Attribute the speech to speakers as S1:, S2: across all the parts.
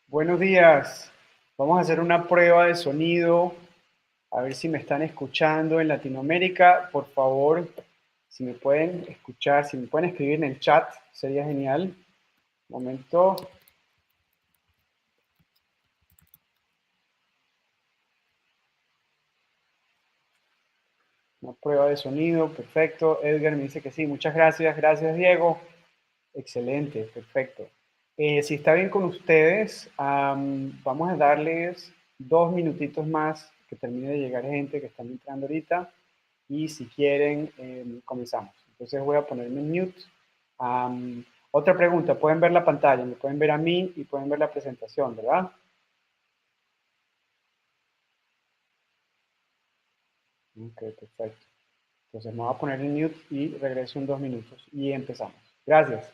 S1: Buenos días. Vamos a hacer una prueba de sonido. A ver si me están escuchando en Latinoamérica. Por favor, si me pueden escuchar, si me pueden escribir en el chat, sería genial. Un momento. Una prueba de sonido. Perfecto. Edgar me dice que sí. Muchas gracias. Gracias, Diego. Excelente. Perfecto. Si está bien con ustedes, vamos a darles 2 minutitos más que termine de llegar gente que están entrando ahorita. Y si quieren, comenzamos. Entonces voy a ponerme en mute. Otra pregunta, pueden ver la pantalla, me pueden ver a mí y pueden ver la presentación, ¿verdad? Ok, perfecto. Entonces me voy a poner en mute y regreso en 2 minutos y empezamos. Gracias.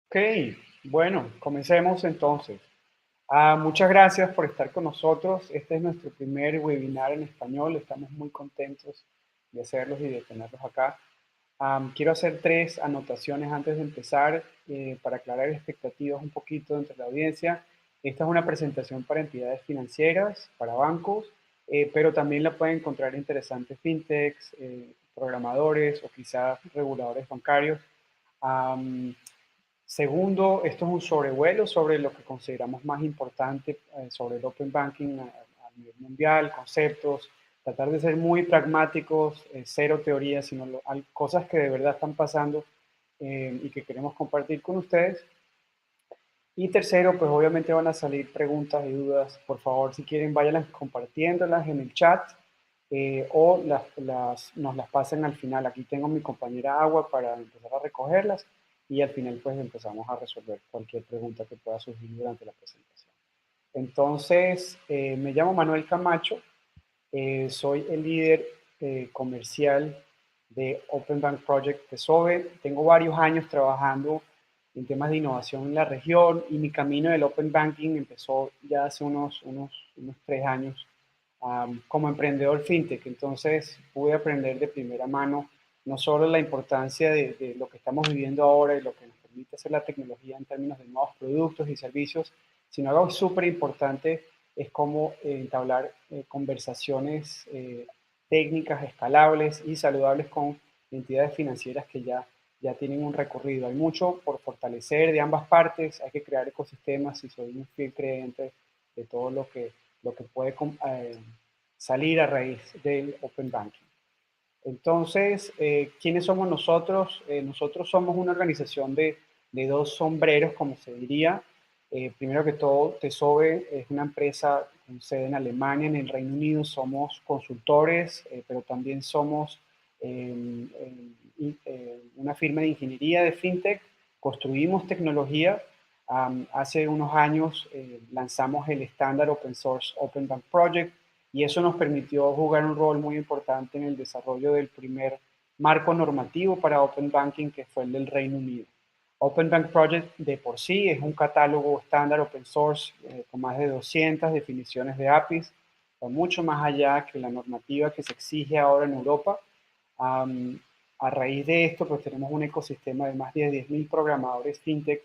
S1: Ok, bueno, comencemos entonces. Muchas gracias por estar con nosotros. Este es nuestro primer webinar en español. Estamos muy contentos de hacerlos y de tenerlos acá. Quiero hacer 3 anotaciones antes de empezar para aclarar expectativas un poquito entre la audiencia. Esta es una presentación para entidades financieras, para bancos, pero también la pueden encontrar interesantes fintechs, programadores o quizás reguladores bancarios. Am, Segundo, esto es un sobrevuelo sobre lo que consideramos más importante sobre el Open Banking a nivel mundial, conceptos, tratar de ser muy pragmáticos, cero teorías, sino cosas que de verdad están pasando y que queremos compartir con ustedes. Y tercero, pues obviamente van a salir preguntas y dudas. Por favor, si quieren, váyanlas compartiéndolas en el chat o nos las pasen al final. Aquí tengo mi compañera Agua para empezar a recogerlas y al final pues empezamos a resolver cualquier pregunta que pueda surgir durante la presentación. Entonces, me llamo Manuel Camacho, soy el líder comercial de Open Bank Project de SOBE. Tengo varios años trabajando en temas de innovación en la región y mi camino del Open Banking empezó ya hace unos 3 años como emprendedor fintech. Entonces pude aprender de primera mano no solo la importancia de lo que estamos viviendo ahora y lo que nos permite hacer la tecnología en términos de nuevos productos y servicios, sino algo súper importante es cómo entablar conversaciones técnicas, escalables y saludables con entidades financieras que ya tienen un recorrido. Hay mucho por fortalecer de ambas partes, hay que crear ecosistemas y soy un fiel creyente de todo lo que puede salir a raíz del Open Banking. Entonces, ¿quiénes somos nosotros? Nosotros somos una organización de dos sombreros, como se diría. Primero que todo, TESOBE es una empresa con sede en Alemania, en el Reino Unido. Somos consultores, pero también somos una firma de ingeniería de fintech. Construimos tecnología. Hace unos años lanzamos el estándar Open Source Open Bank Project y eso nos permitió jugar un rol muy importante en el desarrollo del primer marco normativo para Open Banking, que fue el del Reino Unido. Open Bank Project de por sí es un catálogo estándar open source con más de 200 definiciones de APIs, va mucho más allá que la normativa que se exige ahora en Europa. Um, a raíz de esto, pues tenemos un ecosistema de más de 10.000 programadores fintech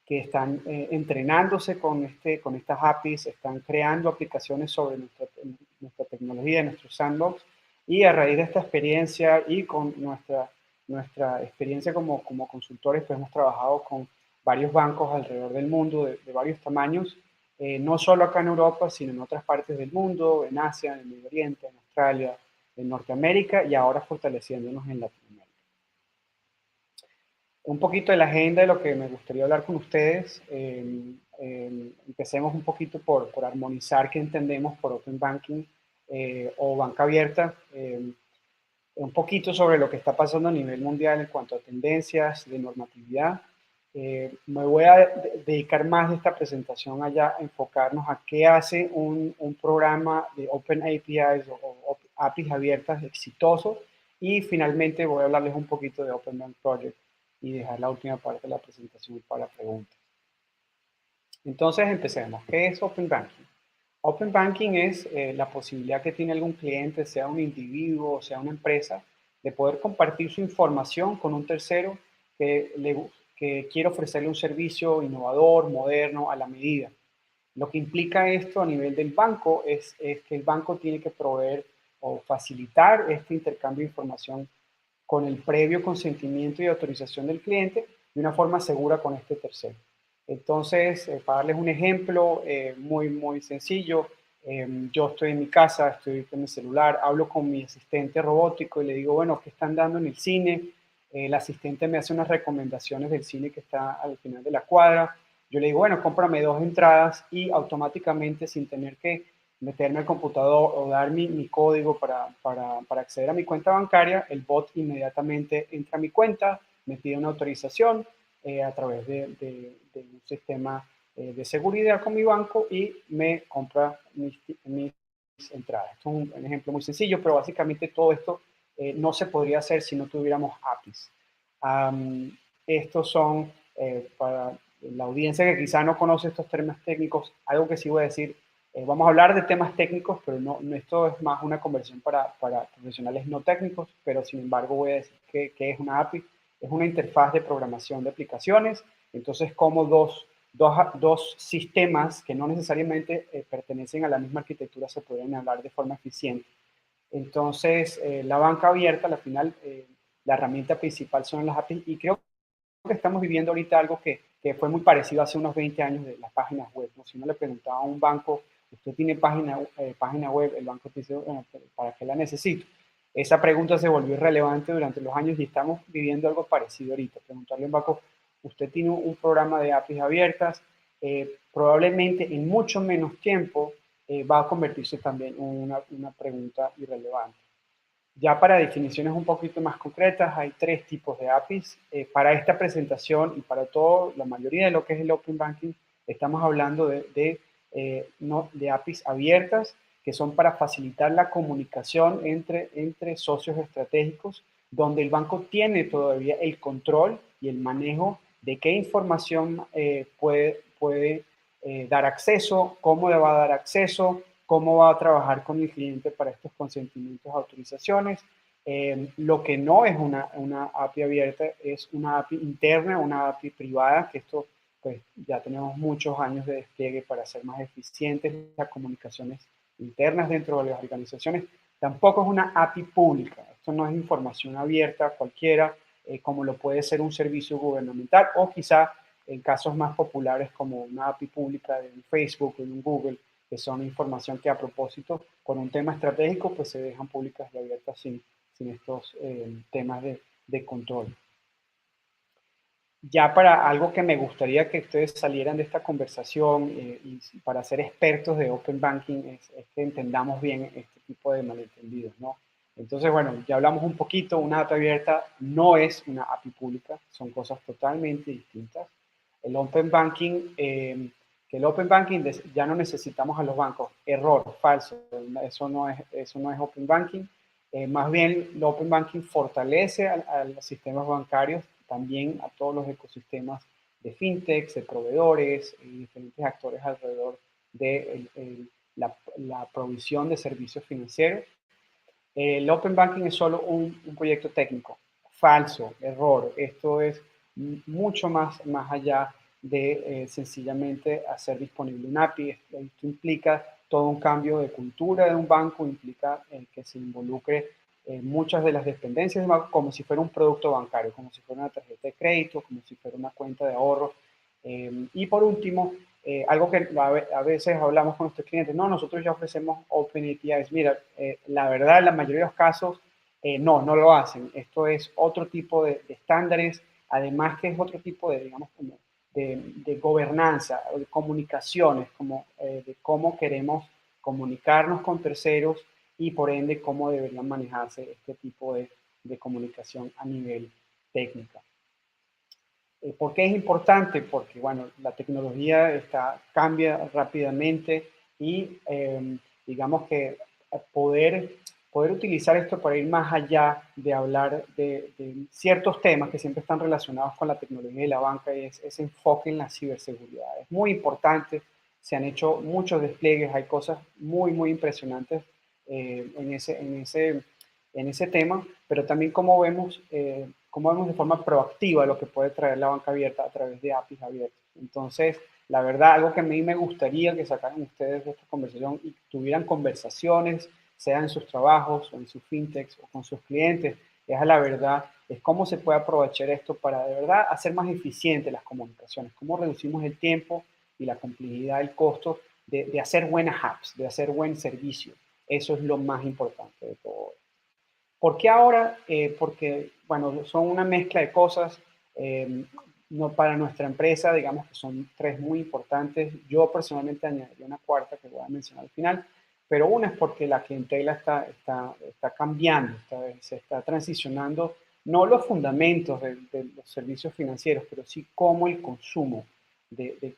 S1: que están entrenándose con estas APIs, están creando aplicaciones sobre nuestra tecnología, nuestro sandbox, y a raíz de esta experiencia y con nuestra experiencia como consultores, pues hemos trabajado con varios bancos alrededor del mundo de varios tamaños, no solo acá en Europa, sino en otras partes del mundo, en Asia, en el Medio Oriente, en Australia, en Norteamérica y ahora fortaleciéndonos en Latinoamérica. Un poquito de la agenda de lo que me gustaría hablar con ustedes. Empecemos un poquito por armonizar qué entendemos por Open Banking o banca abierta. Un poquito sobre lo que está pasando a nivel mundial en cuanto a tendencias de normatividad. Me voy a dedicar más de esta presentación allá a enfocarnos a qué hace un programa de Open APIs o APIs abiertas exitoso. Y finalmente voy a hablarles un poquito de Open Bank Project y dejar la última parte de la presentación para preguntas. Entonces empecemos. ¿Qué es Open Banking? Open Banking es la posibilidad que tiene algún cliente, sea un individuo o sea una empresa, de poder compartir su información con un tercero que quiere ofrecerle un servicio innovador, moderno, a la medida. Lo que implica esto a nivel del banco es que el banco tiene que proveer o facilitar este intercambio de información con el previo consentimiento y autorización del cliente de una forma segura con este tercero. Entonces, para darles un ejemplo muy sencillo, yo estoy en mi casa, estoy con mi celular, hablo con mi asistente robótico y le digo, bueno, ¿qué están dando en el cine? El asistente me hace unas recomendaciones del cine que está al final de la cuadra. Yo le digo, bueno, cómprame 2 entradas y automáticamente, sin tener que meterme al computador o dar mi código para acceder a mi cuenta bancaria, el bot inmediatamente entra a mi cuenta, me pide una autorización a través de un sistema de seguridad con mi banco y me compra mis entradas. Esto es un ejemplo muy sencillo, pero básicamente todo esto no se podría hacer si no tuviéramos APIs. Estos son, para la audiencia que quizá no conoce estos términos técnicos, algo que sí voy a decir, vamos a hablar de temas técnicos, pero esto es más una conversión para profesionales no técnicos, pero sin embargo voy a decir que es una API, es una interfaz de programación de aplicaciones, entonces como dos sistemas que no necesariamente pertenecen a la misma arquitectura se pueden hablar de forma eficiente. Entonces, la banca abierta, al final, la herramienta principal son las APIs y creo que estamos viviendo ahorita algo que fue muy parecido hace unos 20 años de las páginas web, ¿no? Si uno le preguntaba a un banco, ¿usted tiene página web? El banco te dice, bueno, ¿para qué la necesito? Esa pregunta se volvió irrelevante durante los años y estamos viviendo algo parecido ahorita. Preguntarle a un banco, ¿usted tiene un programa de APIs abiertas? Probablemente en mucho menos tiempo va a convertirse también en una pregunta irrelevante. Ya para definiciones un poquito más concretas, hay 3 tipos de APIs. Para esta presentación y para todo, la mayoría de lo que es el Open Banking, estamos hablando de APIs abiertas, que son para facilitar la comunicación entre socios estratégicos, donde el banco tiene todavía el control y el manejo de qué información puede dar acceso, cómo le va a dar acceso, cómo va a trabajar con el cliente para estos consentimientos, autorizaciones. Lo que no es una API abierta es una API interna, una API privada, que esto pues ya tenemos muchos años de despliegue para hacer más eficientes las comunicaciones internas dentro de las organizaciones. Tampoco es una API pública, esto no es información abierta cualquiera, como lo puede ser un servicio gubernamental o quizá en casos más populares como una API pública de un Facebook o de un Google, que son información que a propósito, con un tema estratégico, pues se dejan públicas y abiertas sin estos temas de control. Ya para algo que me gustaría que ustedes salieran de esta conversación y para ser expertos de Open Banking es que entendamos bien este tipo de malentendidos, ¿no? Entonces, bueno, ya hablamos un poquito, una API abierta no es una API pública, son cosas totalmente distintas. El Open Banking, que el Open Banking ya no necesitamos a los bancos, error, falso, eso no es Open Banking. Más bien, el Open Banking fortalece a los sistemas bancarios, también a todos los ecosistemas de fintechs, de proveedores y diferentes actores alrededor de la provisión de servicios financieros. El Open Banking es solo un proyecto técnico. Falso, error. Esto es mucho más allá sencillamente hacer disponible un API. Esto implica todo un cambio de cultura de un banco, implica que se involucre muchas de las dependencias del banco como si fuera un producto bancario, como si fuera una tarjeta de crédito, como si fuera una cuenta de ahorro. Y por último, algo que a veces hablamos con nuestros clientes, no, nosotros ya ofrecemos Open APIs. Mira, la verdad, en la mayoría de los casos, no lo hacen. Esto es otro tipo de estándares, además que es otro tipo de, digamos, como de gobernanza, de comunicaciones, como de cómo queremos comunicarnos con terceros y por ende cómo deberían manejarse este tipo de comunicación a nivel técnico. ¿Por qué es importante? Porque, bueno, la tecnología cambia rápidamente y digamos que poder utilizar esto para ir más allá de hablar de ciertos temas que siempre están relacionados con la tecnología y la banca y es ese enfoque en la ciberseguridad. Es muy importante, se han hecho muchos despliegues, hay cosas muy impresionantes en ese tema, pero también cómo vemos de forma proactiva lo que puede traer la banca abierta a través de APIs abiertos. Entonces, la verdad, algo que a mí me gustaría que sacaran ustedes de esta conversación y tuvieran conversaciones, sea en sus trabajos o en sus fintechs o con sus clientes, es a la verdad, es cómo se puede aprovechar esto para de verdad hacer más eficientes las comunicaciones, cómo reducimos el tiempo y la complejidad, el costo de hacer buenas apps, de hacer buen servicio. Eso es lo más importante de todo. ¿Por qué ahora? Porque, bueno, son una mezcla de cosas. eh, no para nuestra empresa, digamos que son tres muy importantes. Yo personalmente añadiría una cuarta que voy a mencionar al final, pero una es porque la clientela está cambiando, se está transicionando, no los fundamentos de los servicios financieros, pero sí cómo el consumo de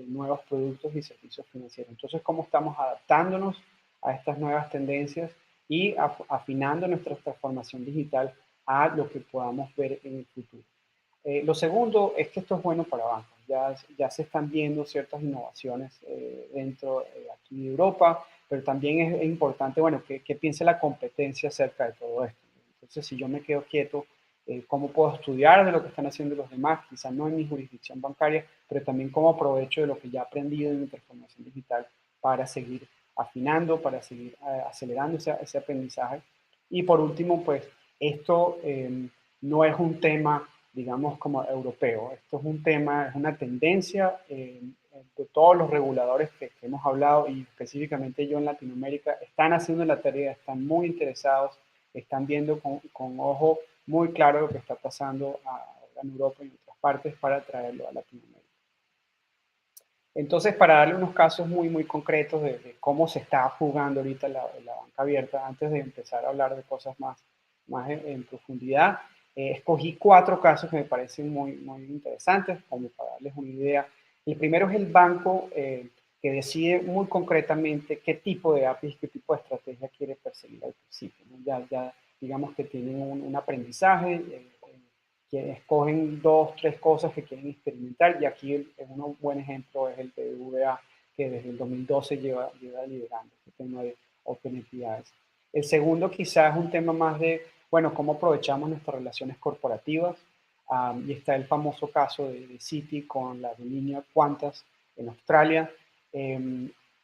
S1: nuevos productos y servicios financieros. Entonces, cómo estamos adaptándonos a estas nuevas tendencias y afinando nuestra transformación digital a lo que podamos ver en el futuro. Lo segundo es que esto es bueno para bancos. Ya se están viendo ciertas innovaciones dentro aquí de Europa, pero también es importante, bueno, que piense la competencia acerca de todo esto. Entonces, si yo me quedo quieto, cómo puedo estudiar de lo que están haciendo los demás, quizás no en mi jurisdicción bancaria, pero también cómo aprovecho de lo que ya he aprendido en mi transformación digital para seguir afinando, para seguir acelerando ese aprendizaje. Y por último, pues esto no es un tema, digamos, como europeo. Esto es un tema, es una tendencia de todos los reguladores que hemos hablado y específicamente yo en Latinoamérica, están haciendo la tarea, están muy interesados, están viendo con ojo muy claro lo que está pasando ahora en Europa y en otras partes para traerlo a Latinoamérica. Entonces, para darle unos casos muy concretos de cómo se está jugando ahorita la banca abierta, antes de empezar a hablar de cosas más en profundidad, escogí cuatro casos que me parecen muy interesantes, como para darles una idea. El primero es el banco que decide muy concretamente qué tipo de APIs, qué tipo de estrategia quiere perseguir al principio, ¿no? Ya digamos que tienen un aprendizaje, que escogen dos, tres cosas que quieren experimentar y aquí un buen ejemplo es el BBVA que desde el 2012 lleva liderando este tema de Open APIs. El segundo quizás es un tema más de, bueno, cómo aprovechamos nuestras relaciones corporativas y está el famoso caso de Citi con la línea Qantas en Australia.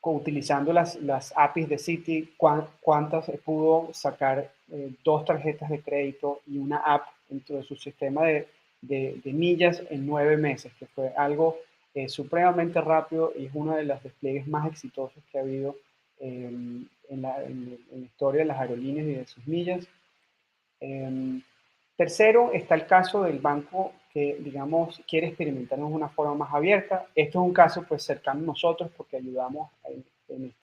S1: Utilizando las APIs de Citi, Qantas pudo sacar dos tarjetas de crédito y una app dentro de su sistema de millas en 9 meses, que fue algo supremamente rápido y es uno de los despliegues más exitosos que ha habido en la historia de las aerolíneas y de sus millas. Tercero, está el caso del banco que, digamos, quiere experimentar de una forma más abierta. Esto es un caso, pues, cercano a nosotros porque ayudamos en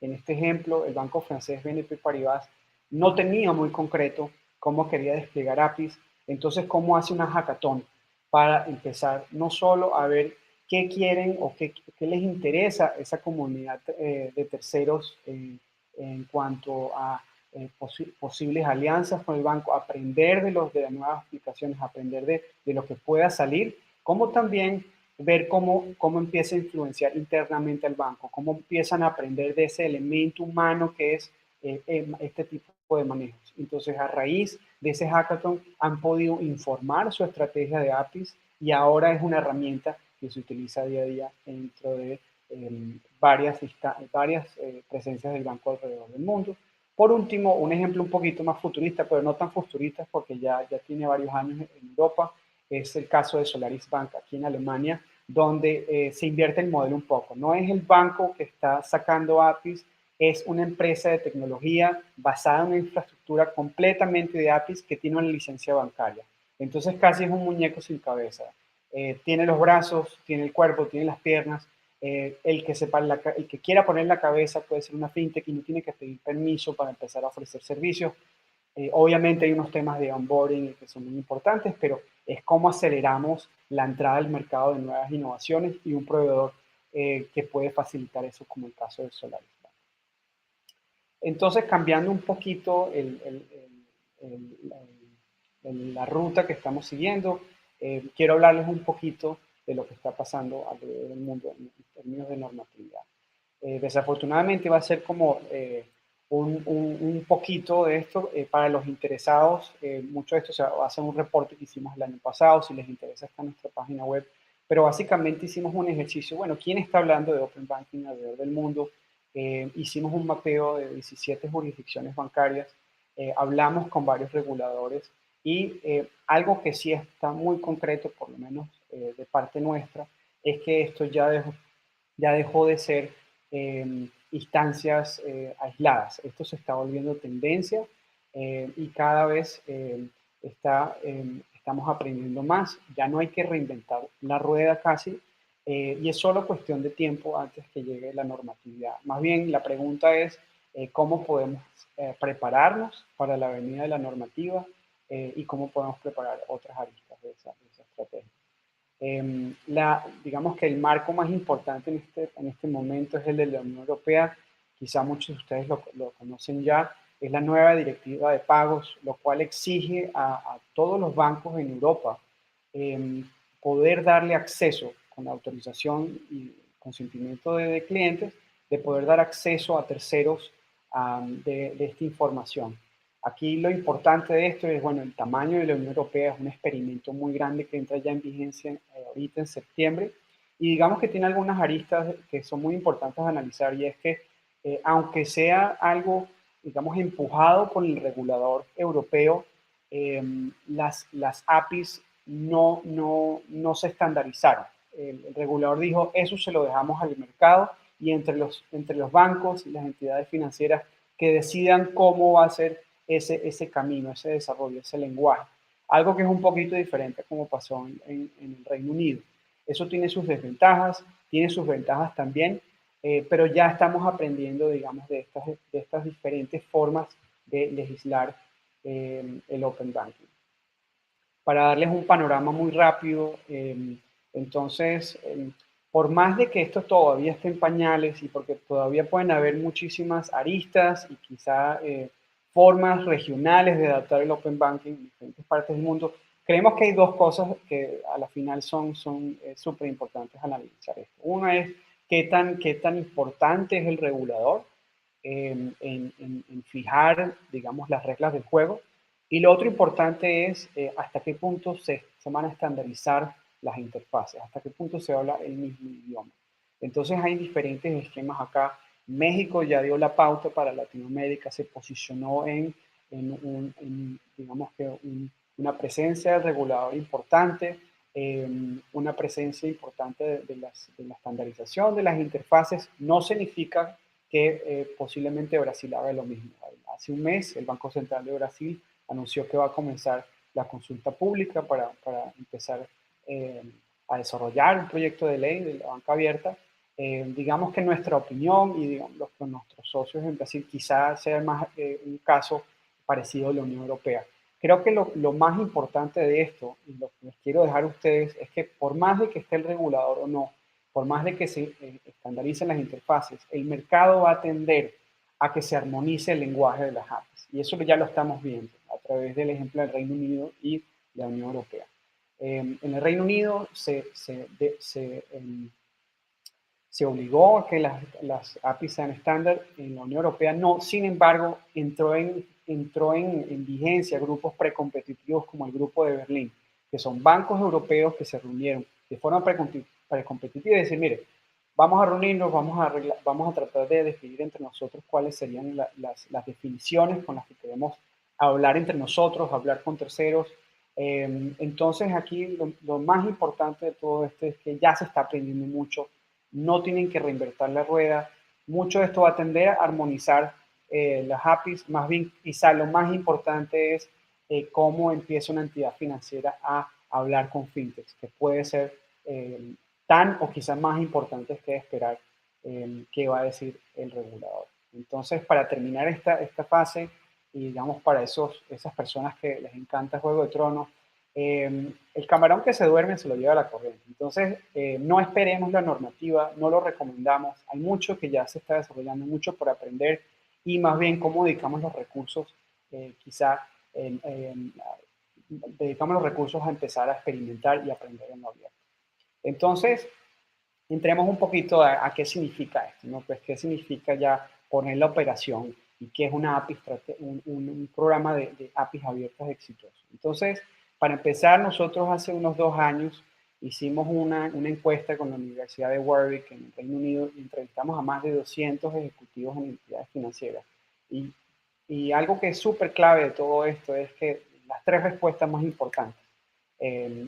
S1: este ejemplo. El banco francés BNP Paribas no tenía muy concreto cómo quería desplegar APIs. Entonces, ¿cómo hace una hackathon para empezar no solo a ver qué quieren o qué les interesa esa comunidad de terceros en cuanto a posibles alianzas con el banco, aprender de las nuevas aplicaciones, aprender de lo que pueda salir, como también ver cómo empieza a influenciar internamente al banco, cómo empiezan a aprender de ese elemento humano que es este tipo de manejos. Entonces, a raíz de ese hackathon, han podido informar su estrategia de APIs y ahora es una herramienta que se utiliza día a día dentro de varias presencias del banco alrededor del mundo. Por último, un ejemplo un poquito más futurista, pero no tan futurista porque ya tiene varios años en Europa, es el caso de Solaris Bank aquí en Alemania, donde se invierte el modelo un poco. No es el banco que está sacando APIs, es una empresa de tecnología basada en una infraestructura completamente de APIs que tiene una licencia bancaria. Entonces casi es un muñeco sin cabeza. Tiene los brazos, tiene el cuerpo, tiene las piernas. El que quiera poner la cabeza puede ser una fintech y no tiene que pedir permiso para empezar a ofrecer servicios. Obviamente hay unos temas de onboarding que son muy importantes, pero es cómo aceleramos la entrada al mercado de nuevas innovaciones y un proveedor que puede facilitar eso, como el caso de Solaris. Entonces, cambiando un poquito la ruta que estamos siguiendo, quiero hablarles un poquito de lo que está pasando alrededor del mundo en términos de normatividad. Desafortunadamente va a ser como un poquito de esto para los interesados. Mucho de esto se va a hacer un reporte que hicimos el año pasado. Si les interesa, está en nuestra página web. Pero básicamente hicimos un ejercicio. Bueno, ¿quién está hablando de Open Banking alrededor del mundo? Hicimos un mapeo de 17 jurisdicciones bancarias. Hablamos con varios reguladores y algo que sí está muy concreto, por lo menos de parte nuestra, es que esto ya dejó de ser instancias aisladas. Esto se está volviendo tendencia y cada vez estamos aprendiendo más. Ya no hay que reinventar la rueda casi y es solo cuestión de tiempo antes que llegue la normatividad. Más bien, la pregunta es cómo podemos prepararnos para la venida de la normativa y cómo podemos preparar otras aristas de esa estrategia. Digamos que el marco más importante en este momento es el de la Unión Europea. Quizá muchos de ustedes lo conocen ya. Es la nueva directiva de pagos, lo cual exige a todos los bancos en Europa poder darle acceso con la autorización y consentimiento de clientes, de poder dar acceso a terceros de esta información. Aquí lo importante de esto es, bueno, el tamaño de la Unión Europea es un experimento muy grande que entra ya en vigencia ahorita en septiembre y digamos que tiene algunas aristas que son muy importantes a analizar y es que aunque sea algo, digamos, empujado por el regulador europeo, las APIs no se estandarizaron. El regulador dijo, eso se lo dejamos al mercado y entre los bancos y las entidades financieras que decidan cómo va a ser ese camino, ese desarrollo, ese lenguaje. Algo que es un poquito diferente a como pasó en el Reino Unido. Eso tiene sus desventajas, tiene sus ventajas también, pero ya estamos aprendiendo, digamos, de estas diferentes formas de legislar el Open Banking. Para darles un panorama muy rápido, entonces, por más de que esto todavía esté en pañales y porque todavía pueden haber muchísimas aristas y quizá formas regionales de adaptar el Open Banking en diferentes partes del mundo, creemos que hay dos cosas que a la final son súper importantes analizar esto. Una es qué tan importante es el regulador en fijar, digamos, las reglas del juego. Y lo otro importante es hasta qué punto se van a estandarizar las interfaces, hasta qué punto se habla el mismo idioma. Entonces hay diferentes esquemas acá. México ya dio la pauta para Latinoamérica, se posicionó digamos que una presencia del regulador importante, una presencia importante de la estandarización de las interfaces. No significa que posiblemente Brasil haga lo mismo. Hace un mes el Banco Central de Brasil anunció que va a comenzar la consulta pública para empezar a desarrollar un proyecto de ley de la banca abierta. Digamos que nuestra opinión y digamos, nuestros socios en Brasil quizás sea más un caso parecido a la Unión Europea. Creo que lo más importante de esto, y lo que les quiero dejar a ustedes, es que por más de que esté el regulador o no, por más de que se estandaricen las interfaces, el mercado va a tender a que se armonice el lenguaje de las APIs. Y eso ya lo estamos viendo a través del ejemplo del Reino Unido y la Unión Europea. En el Reino Unido se obligó a que las APIs sean estándar, en la Unión Europea no. Sin embargo, entró en vigencia grupos precompetitivos como el Grupo de Berlín, que son bancos europeos que se reunieron de forma competitivo y decir, mire, vamos a reunirnos, vamos a tratar de definir entre nosotros cuáles serían las definiciones con las que queremos hablar entre nosotros, hablar con terceros. Entonces aquí lo más importante de todo esto es que ya se está aprendiendo mucho, no tienen que reinventar la rueda, mucho de esto va a tender a armonizar las APIs, más bien quizá lo más importante es cómo empieza una entidad financiera a hablar con fintechs, que puede ser tan o quizás más importantes que esperar qué va a decir el regulador. Entonces, para terminar esta fase, y digamos para esas personas que les encanta Juego de Tronos, el camarón que se duerme se lo lleva a la corriente. Entonces, no esperemos la normativa, no lo recomendamos. Hay mucho que ya se está desarrollando, mucho por aprender y más bien cómo dedicamos los recursos, quizá dedicamos los recursos a empezar a experimentar y aprender en lo abierto. Entonces, entremos un poquito a qué significa esto, ¿no? Pues qué significa ya poner la operación y qué es una API, un programa de APIs abiertas exitoso. Entonces, para empezar, nosotros hace unos 2 años hicimos una encuesta con la Universidad de Warwick en el Reino Unido y entrevistamos a más de 200 ejecutivos en entidades financieras. Y, y algo que es súper clave de todo esto es que las 3 respuestas más importantes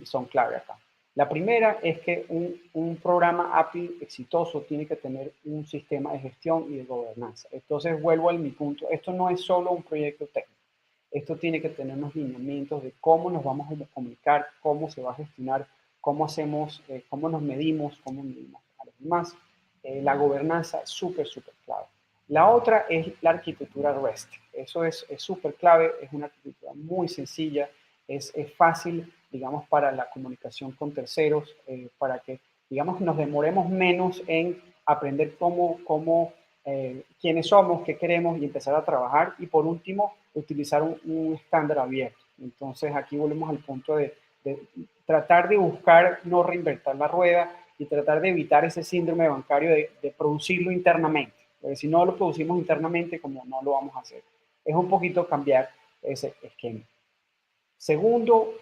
S1: son clave acá. La primera es que un programa API exitoso tiene que tener un sistema de gestión y de gobernanza. Entonces vuelvo a mi punto, esto no es solo un proyecto técnico, esto tiene que tener unos lineamientos de cómo nos vamos a comunicar, cómo se va a gestionar, cómo hacemos, cómo nos medimos, cómo medimos a los demás. La gobernanza es súper, súper clave. La otra es la arquitectura REST. Eso es súper clave, es una arquitectura muy sencilla, es fácil, digamos, para la comunicación con terceros, para que, digamos, nos demoremos menos en aprender quiénes somos, qué queremos y empezar a trabajar. Y por último, utilizar un estándar abierto. Entonces, aquí volvemos al punto de tratar de buscar no reinventar la rueda y tratar de evitar ese síndrome bancario de producirlo internamente. Porque si no lo producimos internamente, como no lo vamos a hacer. Es un poquito cambiar ese esquema. Segundo,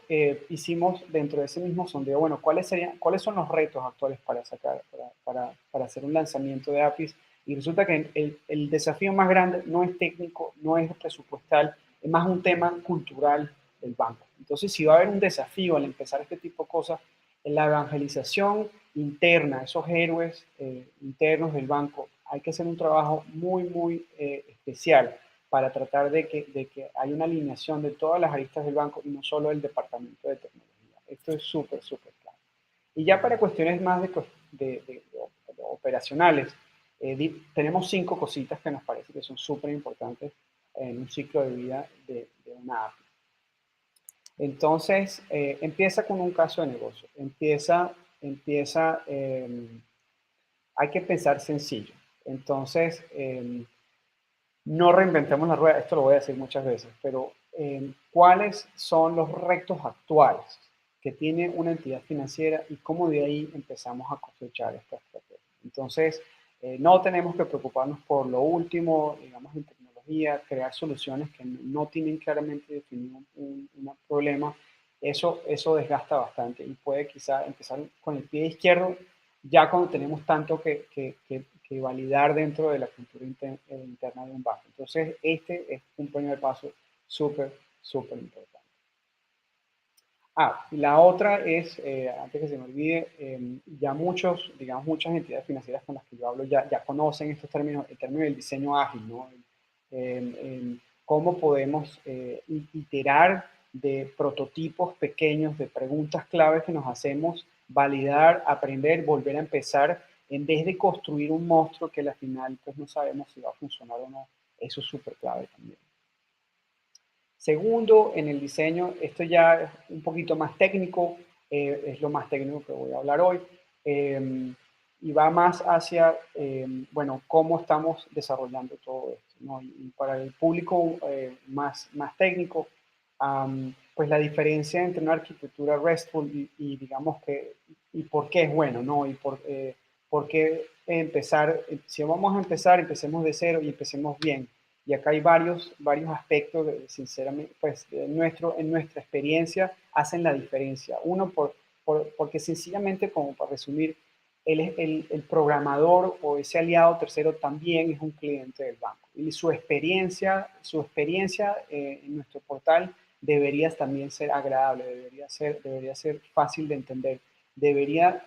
S1: hicimos dentro de ese mismo sondeo, bueno, ¿cuáles son los retos actuales para hacer un lanzamiento de APIs? Y resulta que el desafío más grande no es técnico, no es presupuestal, es más un tema cultural del banco. Entonces, si va a haber un desafío al empezar este tipo de cosas, en la evangelización interna, esos héroes internos del banco, hay que hacer un trabajo muy, muy especial para tratar de que haya una alineación de todas las aristas del banco y no solo el departamento de tecnología. Esto es súper, súper claro. Y ya para cuestiones más de operacionales, tenemos 5 cositas que nos parece que son súper importantes en un ciclo de vida de una API. Entonces, empieza con un caso de negocio. Hay que pensar sencillo. Entonces, no reinventemos la rueda, esto lo voy a decir muchas veces, pero ¿cuáles son los retos actuales que tiene una entidad financiera y cómo de ahí empezamos a cosechar esta estrategia? Entonces, no tenemos que preocuparnos por lo último, digamos, en tecnología, crear soluciones que no tienen claramente definido un problema. Eso desgasta bastante y puede quizá empezar con el pie izquierdo ya cuando tenemos tanto que validar dentro de la cultura interna de un banco. Entonces, este es un primer paso súper, súper importante. Y la otra es, antes que se me olvide, ya digamos, muchas entidades financieras con las que yo hablo ya conocen estos términos, el término del diseño ágil, ¿no? Cómo podemos iterar de prototipos pequeños, de preguntas claves que nos hacemos, validar, aprender, volver a empezar, en vez de construir un monstruo que al final pues no sabemos si va a funcionar o no. Eso es súper clave también. Segundo, en el diseño, esto ya es un poquito más técnico, es lo más técnico que voy a hablar hoy, y va más hacia, bueno, cómo estamos desarrollando todo esto, ¿no? Y para el público más técnico, pues la diferencia entre una arquitectura RESTful y digamos y por qué es bueno, ¿no? Y por qué empezar, si vamos a empezar, empecemos de cero y empecemos bien. Y acá hay varios aspectos, sinceramente, pues en nuestra experiencia hacen la diferencia. Uno, porque sencillamente, como para resumir, el programador o ese aliado tercero también es un cliente del banco. Y su experiencia en nuestro portal debería también ser agradable, debería ser fácil de entender, debería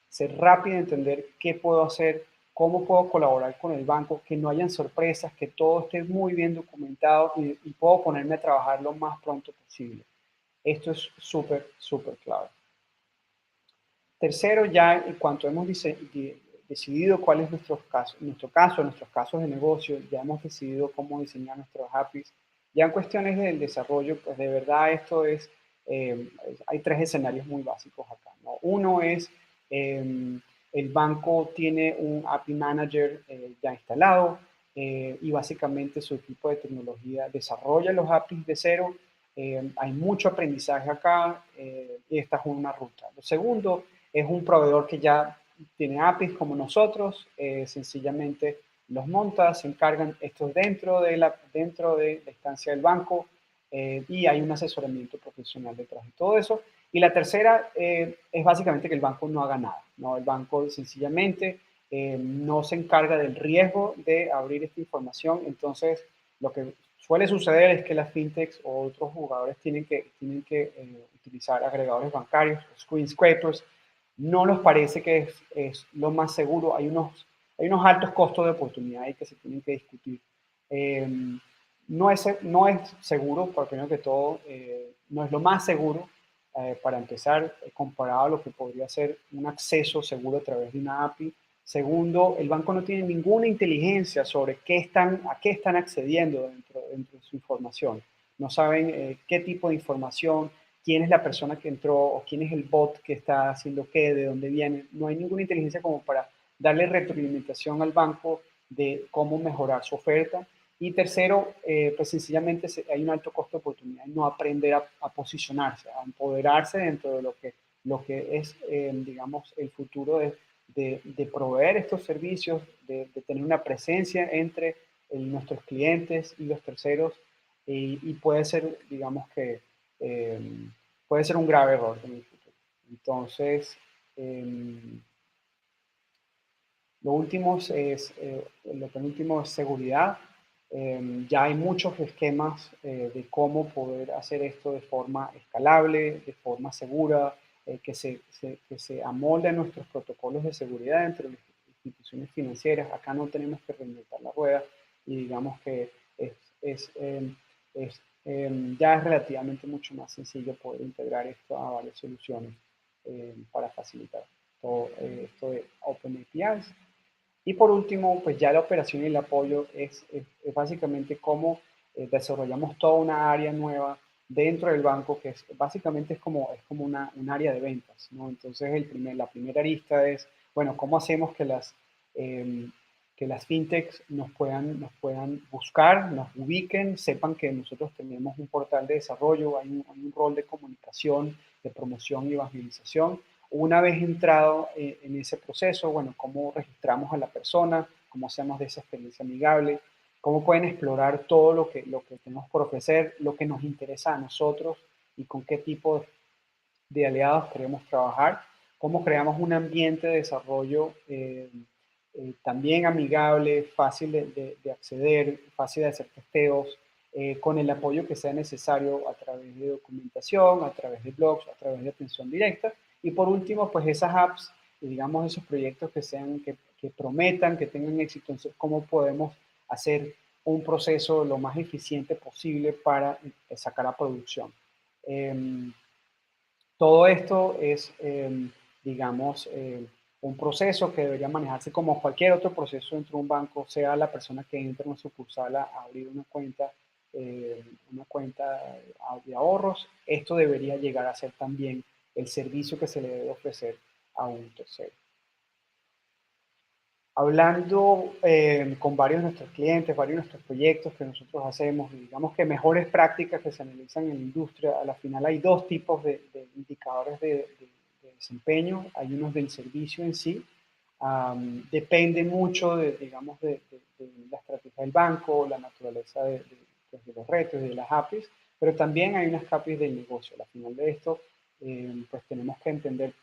S1: ser rápido de entender qué puedo hacer, cómo puedo colaborar con el banco, que no hayan sorpresas, que todo esté muy bien documentado y puedo ponerme a trabajar lo más pronto posible. Esto es súper, súper clave. Tercero, ya en cuanto hemos decidido cuál es nuestros casos de negocio, ya hemos decidido cómo diseñar nuestros APIs. Ya en cuestiones del desarrollo, pues de verdad hay tres escenarios muy básicos acá, ¿no? Uno es el banco tiene un API Manager ya instalado y básicamente su equipo de tecnología desarrolla los APIs de cero. Hay mucho aprendizaje acá y esta es una ruta. Lo segundo es un proveedor que ya tiene APIs como nosotros, sencillamente los monta, se encargan estos dentro de la instancia del banco y hay un asesoramiento profesional detrás de todo eso. Y la tercera es básicamente que el banco no haga nada, ¿no? El banco sencillamente no se encarga del riesgo de abrir esta información, entonces lo que suele suceder es que las fintechs o otros jugadores tienen que utilizar agregadores bancarios, screen scrapers. No nos parece que es lo más seguro. Hay unos altos costos de oportunidad ahí que se tienen que discutir. Eh, no es seguro, por primero que todo, no es lo más seguro para empezar, comparado a lo que podría ser un acceso seguro a través de una API. Segundo, el banco no tiene ninguna inteligencia sobre a qué están accediendo dentro de su información. No saben qué tipo de información, quién es la persona que entró o quién es el bot que está haciendo qué, de dónde viene. No hay ninguna inteligencia como para darle retroalimentación al banco de cómo mejorar su oferta. Y tercero, pues sencillamente hay un alto costo de oportunidad en no aprender a posicionarse, a empoderarse dentro de lo que es, digamos, el futuro de proveer estos servicios, de tener una presencia entre nuestros clientes y los terceros, y puede ser, digamos que, eh, puede ser un grave error en el futuro. Entonces, eh, lo penúltimo es seguridad. Ya hay muchos esquemas de cómo poder hacer esto de forma escalable, de forma segura, que se amolde a nuestros protocolos de seguridad entre las instituciones financieras. Acá no tenemos que reinventar la rueda y digamos que es, es, em, ya es relativamente mucho más sencillo poder integrar esto a varias soluciones para facilitar todo esto de Open APIs. Y por último, pues ya la operación y el apoyo es básicamente cómo desarrollamos toda una área nueva dentro del banco, que básicamente es como un área de ventas, ¿no? Entonces la primera arista es, bueno, ¿cómo hacemos eh, que las fintechs nos puedan buscar, nos ubiquen, sepan que nosotros tenemos un portal de desarrollo, hay un rol de comunicación, de promoción y evangelización? Una vez entrado en ese proceso, bueno, cómo registramos a la persona, cómo hacemos de esa experiencia amigable, cómo pueden explorar todo lo que tenemos por ofrecer, lo que nos interesa a nosotros y con qué tipo de aliados queremos trabajar, cómo creamos un ambiente de desarrollo también amigable, fácil de acceder, fácil de hacer testeos, con el apoyo que sea necesario a través de documentación, a través de blogs, a través de atención directa. Y por último, pues esas apps, digamos esos proyectos que prometan, que tengan éxito, entonces cómo podemos hacer un proceso lo más eficiente posible para sacar a producción. Eh, Todo esto es, digamos, un proceso que debería manejarse como cualquier otro proceso dentro de un banco, sea la persona que entra en una sucursal a abrir una cuenta de ahorros. Esto debería llegar a ser también el servicio que se le debe ofrecer a un tercero. Hablando con varios de nuestros clientes, varios de nuestros proyectos que nosotros hacemos, digamos que mejores prácticas que se analizan en la industria, a la final hay dos tipos de indicadores de desempeño. Hay unos del servicio en sí. Depende mucho, digamos, de la estrategia del banco, la naturaleza pues, de los retos y de las APIs, pero también hay unas APIs del negocio. Al final de esto, pues tenemos que entender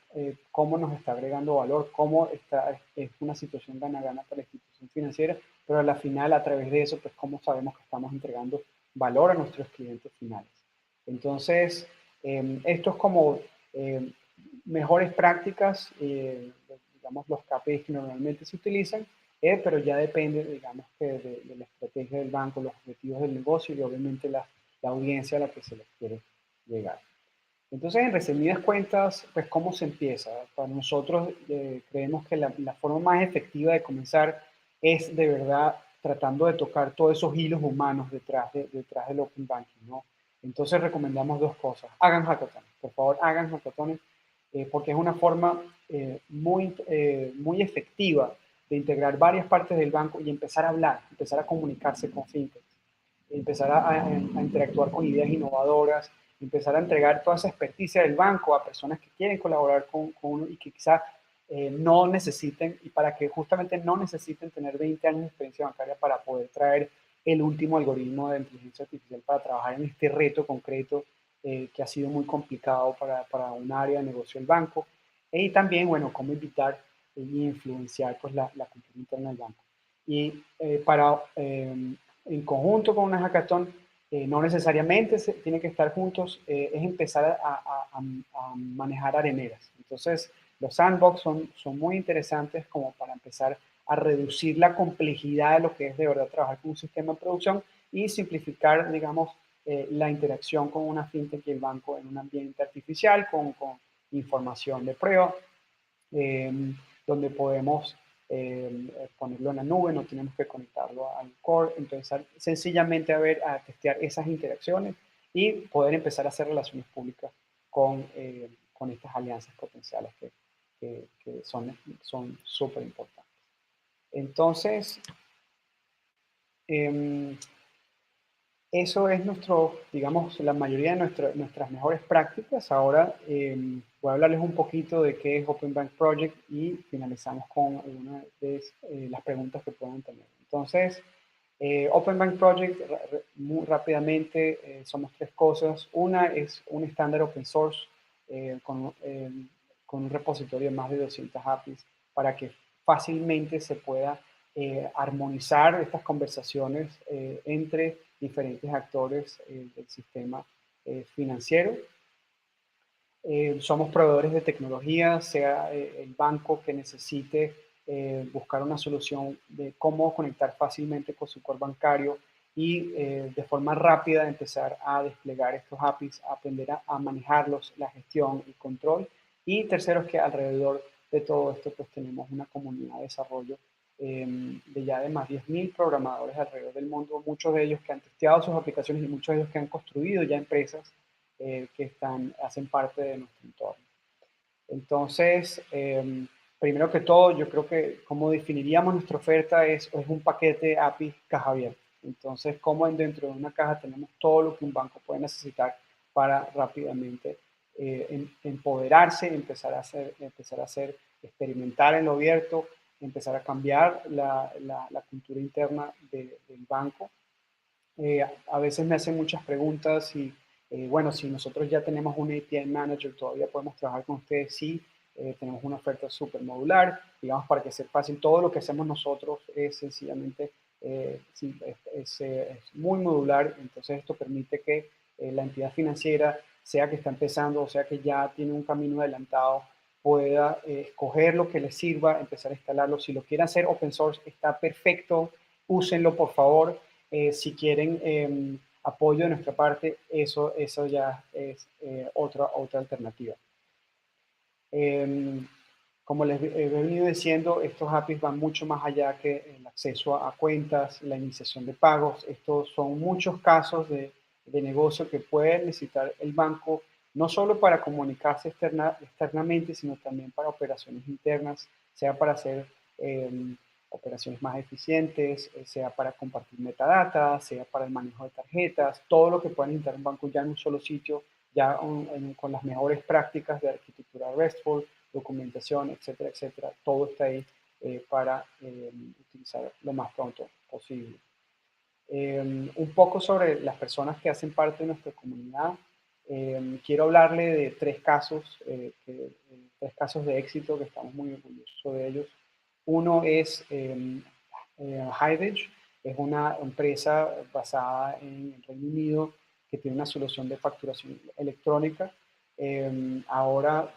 S1: cómo nos está agregando valor, cómo es una situación gana-gana para la institución financiera, pero a la final, a través de eso, pues cómo sabemos que estamos entregando valor a nuestros clientes finales. Entonces, esto es como eh, mejores prácticas, digamos, los KPIs que normalmente se utilizan, pero ya depende, digamos, que de la estrategia del banco, los objetivos del negocio y obviamente la audiencia a la que se les quiere llegar. Entonces, en resumidas cuentas, pues, ¿cómo se empieza? Para nosotros creemos que la forma más efectiva de comenzar es de verdad tratando de tocar todos esos hilos humanos detrás del Open Banking, ¿no? Entonces, recomendamos dos cosas. Hagan hackathons, por favor, hagan hackathons, porque es una forma muy efectiva de integrar varias partes del banco y empezar a hablar, empezar a comunicarse con fintechs, empezar a interactuar con ideas innovadoras, empezar a entregar toda esa experticia del banco a personas que quieren colaborar con uno y que quizás no necesiten, y para que justamente no necesiten tener 20 años de experiencia bancaria para poder traer el último algoritmo de inteligencia artificial para trabajar en este reto concreto que ha sido muy complicado para un área de negocio del banco. Y también, bueno, cómo invitar e influenciar pues, la cultura interna del banco. Y en conjunto con una hackathon, no necesariamente tienen que estar juntos, es empezar a manejar areneras. Entonces, los sandbox son muy interesantes como para empezar a reducir la complejidad de lo que es de verdad trabajar con un sistema de producción y simplificar, digamos, la interacción con una fintech y el banco en un ambiente artificial con información de prueba, eh, donde podemos ponerlo en la nube, no tenemos que conectarlo al core, entonces sencillamente a testear esas interacciones y poder empezar a hacer relaciones públicas con estas alianzas potenciales que son súper importantes. Entonces, eh, eso es digamos, la mayoría de nuestras mejores prácticas. Ahora voy a hablarles un poquito de qué es Open Bank Project y finalizamos con algunas de las preguntas que puedan tener. Entonces, Open Bank Project, muy rápidamente, somos tres cosas. Una es un estándar open source con un repositorio de más de 200 APIs para que fácilmente se pueda armonizar estas conversaciones entre diferentes actores del sistema financiero. Somos proveedores de tecnología, sea el banco que necesite buscar una solución de cómo conectar fácilmente con su core bancario y de forma rápida empezar a desplegar estos APIs, a aprender a manejarlos, la gestión y control. Y tercero es que alrededor de todo esto pues tenemos una comunidad de desarrollo de ya de más de 10.000 programadores alrededor del mundo, muchos de ellos que han testeado sus aplicaciones y muchos de ellos que han construido ya empresas que hacen parte de nuestro entorno. Entonces, primero que todo, yo creo que como definiríamos nuestra oferta es un paquete API caja abierta. Entonces, como dentro de una caja tenemos todo lo que un banco puede necesitar para rápidamente empoderarse, empezar a hacer, experimentar en lo abierto, empezar a cambiar la cultura interna del banco. A veces me hacen muchas preguntas y, bueno, si nosotros ya tenemos un API Manager, todavía podemos trabajar con ustedes. Sí, tenemos una oferta súper modular, digamos, para que sea fácil. Todo lo que hacemos nosotros es sencillamente, sí, es muy modular, entonces esto permite que la entidad financiera, sea que está empezando o sea que ya tiene un camino adelantado, pueda escoger lo que les sirva, empezar a instalarlo. Si lo quieren hacer open source, está perfecto, úsenlo por favor. Si quieren apoyo de nuestra parte, eso ya es otra alternativa. Eh, Como les he venido diciendo, estos APIs van mucho más allá que el acceso a cuentas, la iniciación de pagos. Estos son muchos casos de negocio que puede necesitar el banco, no solo para comunicarse externamente, sino también para operaciones internas, sea para hacer eh, operaciones más eficientes, sea para compartir metadata, sea para el manejo de tarjetas, todo lo que pueda necesitar un banco ya en un solo sitio, ya con las mejores prácticas de arquitectura RESTful, documentación, etcétera, etcétera. Todo está ahí para utilizar lo más pronto posible. Un poco sobre las personas que hacen parte de nuestra comunidad. Quiero hablarle de tres casos de éxito que estamos muy orgullosos de ellos. Uno es Hivage, es una empresa basada en el Reino Unido que tiene una solución de facturación electrónica. Ahora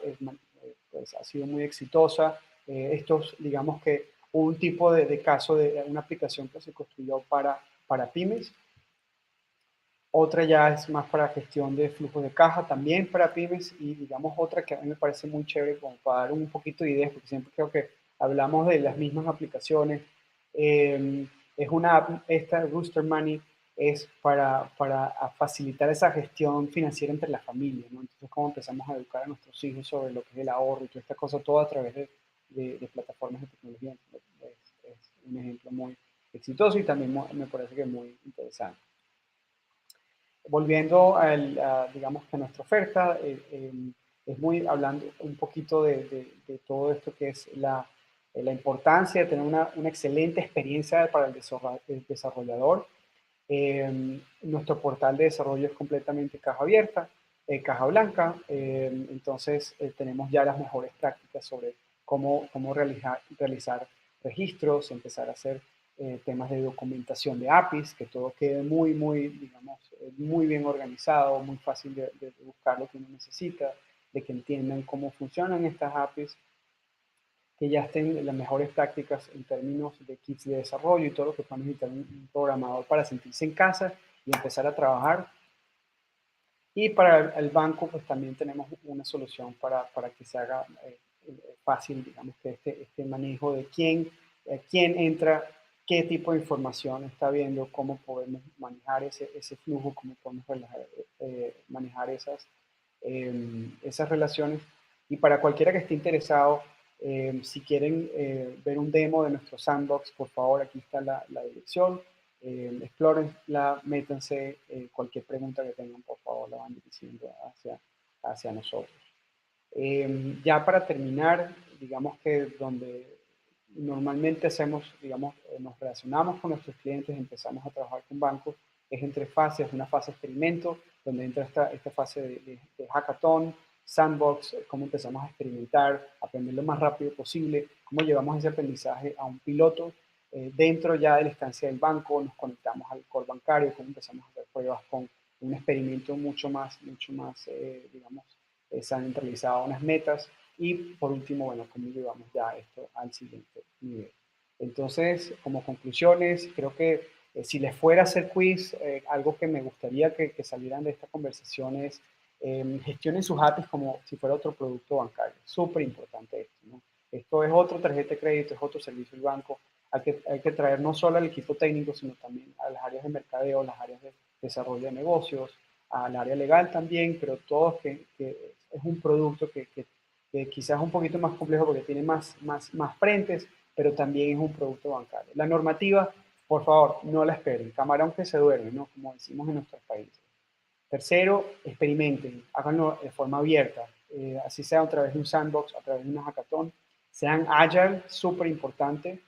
S1: pues, ha sido muy exitosa. Estos, digamos que un tipo de caso de una aplicación que se construyó para pymes. Otra ya es más para gestión de flujo de caja, también para pymes, y digamos otra que a mí me parece muy chévere como para dar un poquito de ideas, porque siempre creo que hablamos de las mismas aplicaciones. Eh, es una app, esta Rooster Money es para facilitar esa gestión financiera entre las familias, ¿no? Entonces, cómo empezamos a educar a nuestros hijos sobre lo que es el ahorro y toda esta cosa, todo a través de plataformas de tecnología. Es un ejemplo muy exitoso y también me parece que muy interesante. Volviendo digamos que a nuestra oferta, es muy hablando un poquito de todo esto que es la importancia de tener una excelente experiencia para el desarrollador. Nuestro portal de desarrollo es completamente caja abierta, caja blanca, entonces tenemos ya las mejores prácticas sobre cómo realizar registros, empezar a hacer temas de documentación de APIs, que todo quede digamos, muy bien organizado, muy fácil de buscar lo que uno necesita, de que entiendan cómo funcionan estas APIs, que ya estén las mejores prácticas en términos de kits de desarrollo y todo lo que pueda necesitar un programador para sentirse en casa y empezar a trabajar. Y para el banco, pues también tenemos una solución para que se haga fácil, digamos, que este manejo de quién entra, qué tipo de información está viendo, cómo podemos manejar ese flujo, cómo podemos manejar esas relaciones. Y para cualquiera que esté interesado, si quieren ver un demo de nuestro sandbox, por favor, aquí está la dirección. Explórenla, métanse, cualquier pregunta que tengan, por favor, la van dirigiendo hacia nosotros. Ya para terminar, digamos que donde normalmente digamos, nos relacionamos con nuestros clientes, empezamos a trabajar con bancos, es en tres fases, una fase experimento, donde entra esta fase de hackathon, sandbox, cómo empezamos a experimentar, aprender lo más rápido posible, cómo llevamos ese aprendizaje a un piloto. Dentro ya de la estancia del banco, nos conectamos al core bancario, cómo empezamos a hacer pruebas con un experimento mucho más digamos, se han realizado unas metas y por último, bueno, cómo llevamos ya esto al siguiente nivel. Entonces, como conclusiones, creo que si les fuera a hacer quiz, algo que me gustaría que salieran de esta conversación es gestionen sus APIs como si fuera otro producto bancario. Súper importante esto, ¿no? Esto es otro tarjeta de crédito, es otro servicio del banco. Hay que traer no solo al equipo técnico, sino también a las áreas de mercadeo, las áreas de desarrollo de negocios, al área legal también, pero todo que es un producto que quizás es un poquito más complejo porque tiene más frentes, pero también es un producto bancario. La normativa, por favor, no la esperen. Camarón que se duerme, ¿no? Como decimos en nuestros países. Tercero, experimenten, háganlo de forma abierta, así sea a través de un sandbox, a través de una hackathon. Sean agile, súper importante,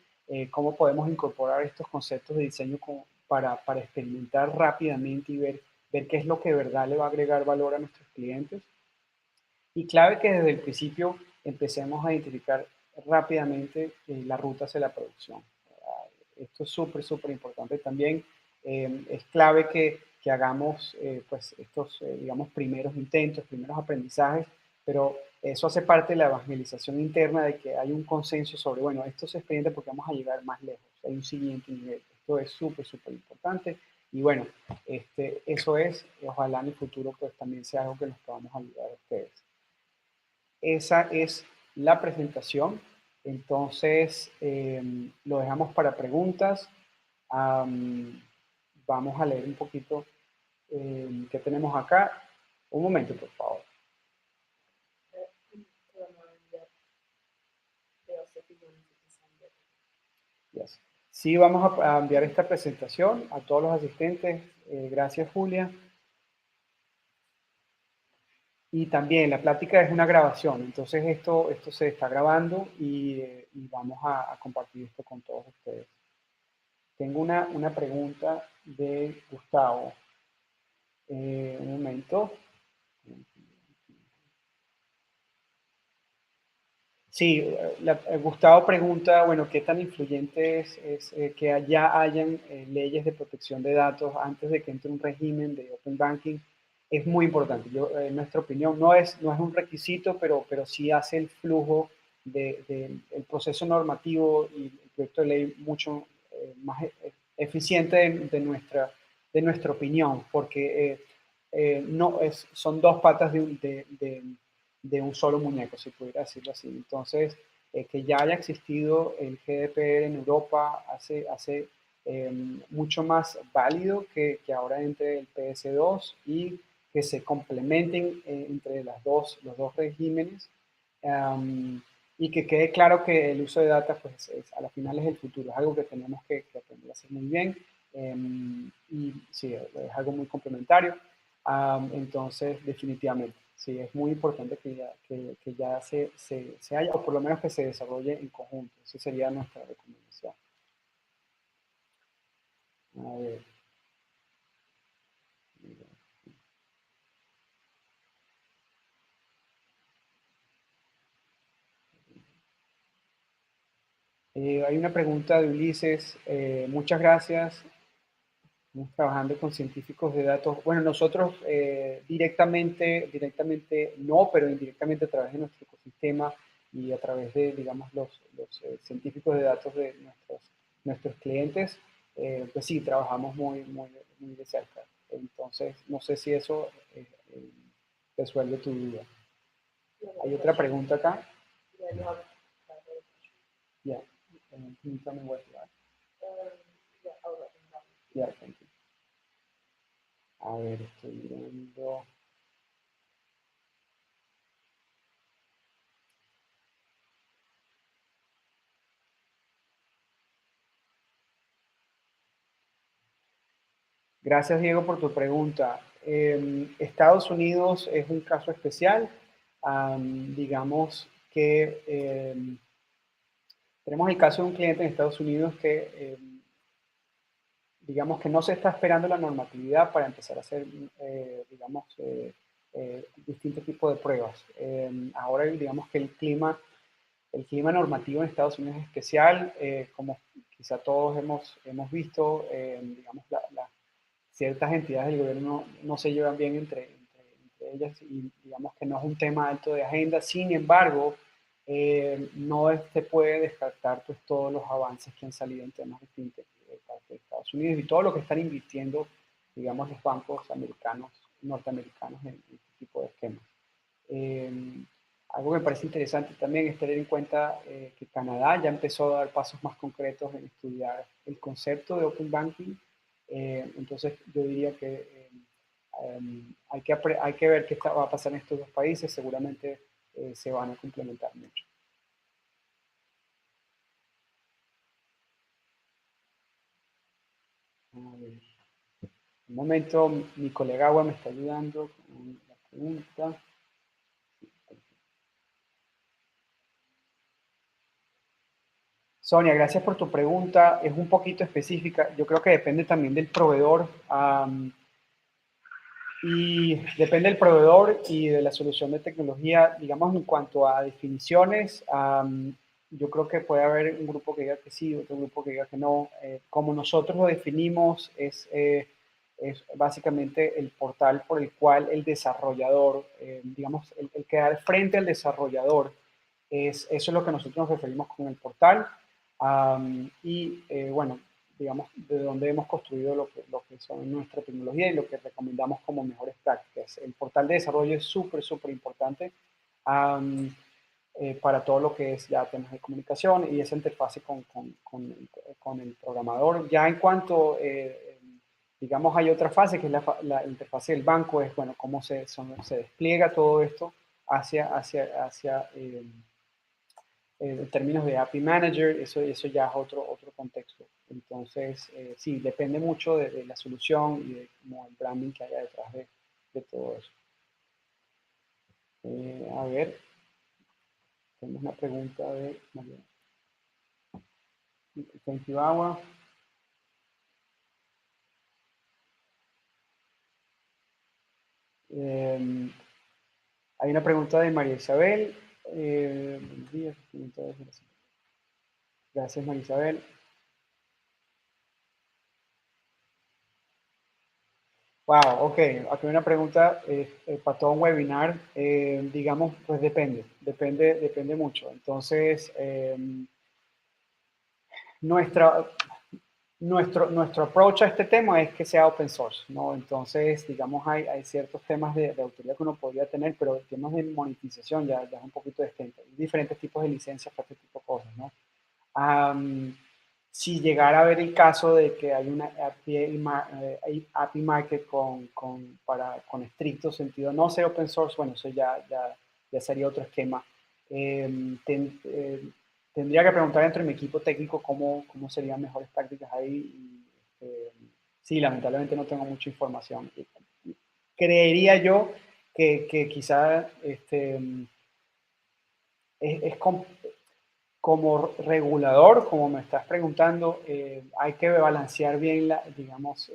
S1: cómo podemos incorporar estos conceptos de diseño para experimentar rápidamente y ver qué es lo que de verdad le va a agregar valor a nuestros clientes. Y clave que desde el principio empecemos a identificar rápidamente la ruta hacia la producción. Esto es súper importante también. Es clave que hagamos pues estos, digamos, primeros intentos, primeros aprendizajes, pero eso hace parte de la evangelización interna de que hay un consenso sobre, bueno, esto se experimenta porque vamos a llegar más lejos, hay un siguiente nivel. Esto es súper importante. Y bueno, eso es, ojalá en el futuro pues también sea algo que nos podamos ayudar a ustedes. Esa es la presentación. Entonces, lo dejamos para preguntas. Um, Vamos a leer un poquito qué tenemos acá. Un momento, por favor. Yes. Sí, vamos a enviar esta presentación a todos los asistentes. Gracias, Julia. Y también la plática es una grabación, entonces esto se está grabando y vamos a compartir esto con todos ustedes. Tengo una pregunta de Gustavo. Un momento. Sí, Gustavo pregunta, bueno, ¿qué tan influyente es que ya hayan leyes de protección de datos antes de que entre un régimen de Open Banking? Es muy importante. En nuestra opinión, no es un requisito, pero sí hace el flujo el proceso normativo y el proyecto de ley mucho más eficiente de nuestra opinión, porque no son dos patas de un solo muñeco, si pudiera decirlo así. Entonces, que ya haya existido el GDPR en Europa hace mucho más válido que ahora entre el PS2 y que se complementen entre los dos regímenes, um, y que quede claro que el uso de data, pues a la final es el futuro, es algo que tenemos que aprender a hacer muy bien, y sí, es algo muy complementario. Entonces, definitivamente, sí, es muy importante que ya se haya, o por lo menos que se desarrolle en conjunto. Esa sería nuestra recomendación. A ver, hay una pregunta de Ulises. Muchas gracias. Estamos trabajando con científicos de datos. Bueno, nosotros directamente no, pero indirectamente a través de nuestro ecosistema y a través de, digamos, los científicos de datos de nuestros clientes, pues sí, trabajamos muy de cerca. Entonces, no sé si eso eh, resuelve tu duda. Hay otra pregunta acá. Yeah. Can you tell me what you are? Yeah, thank you. A ver, estoy viendo. Gracias, Diego, por tu pregunta. Estados Unidos es un caso especial. Digamos que tenemos el caso de un cliente en Estados Unidos que, digamos que no se está esperando la normatividad para empezar a hacer, digamos, distintos tipos de pruebas. Ahora, digamos que el clima normativo en Estados Unidos es especial, como quizá todos hemos visto, digamos, ciertas entidades del gobierno no se llevan bien entre ellas y digamos que no es un tema alto de agenda. Sin embargo, no se puede descartar pues todos los avances que han salido en temas de fintech de parte de Estados Unidos y todo lo que están invirtiendo, digamos, los bancos norteamericanos en este tipo de esquemas. Eh, Algo que me parece interesante también es tener en cuenta que Canadá ya empezó a dar pasos más concretos en estudiar el concepto de Open Banking. Entonces yo diría que hay que ver qué va a pasar en estos dos países. Seguramente se van a complementar mucho. A ver, un momento, mi colega Agua me está ayudando con la pregunta. Sonia, gracias por tu pregunta. Es un poquito específica. Yo creo que depende también del proveedor. Y depende del proveedor y de la solución de tecnología. Digamos, en cuanto a definiciones, yo creo que puede haber un grupo que diga que sí, otro grupo que diga que no. Como nosotros lo definimos, es básicamente el portal por el cual el desarrollador, digamos, el quedar frente al desarrollador, eso es lo que nosotros nos referimos con el portal. Bueno, digamos, de donde hemos construido lo que son nuestra tecnología y lo que recomendamos como mejores prácticas. El portal de desarrollo es súper, súper importante, um, para todo lo que es ya temas de comunicación y esa interfase con el programador. Ya en cuanto, digamos, hay otra fase que es la interfase del banco, es, bueno, cómo se despliega todo esto hacia en términos de API Manager. Eso ya es otro contexto. Entonces, sí, depende mucho de la solución y de como el branding que haya detrás de todo eso. A ver, tenemos una pregunta de María. Thank you, Agua. Eh, Hay una pregunta de María Isabel. Buenos días. Gracias, Marisabel. Wow, ok. Aquí hay una pregunta para todo un webinar. Digamos, pues depende mucho. Entonces, nuestra, nuestro approach a este tema es que sea open source, ¿no? Entonces, digamos, hay ciertos temas de autoridad que uno podría tener, pero temas de monetización ya es un poquito distinto. Hay diferentes tipos de licencias para este tipo de cosas, ¿no? Am, si llegara a haber el caso de que hay una API market con estricto sentido, no sea open source, bueno, eso ya sería otro esquema. Tendría que preguntar entre mi equipo técnico cómo serían mejores prácticas ahí. Sí, lamentablemente no tengo mucha información. Creería yo que quizá es como regulador, como me estás preguntando, hay que balancear bien, digamos,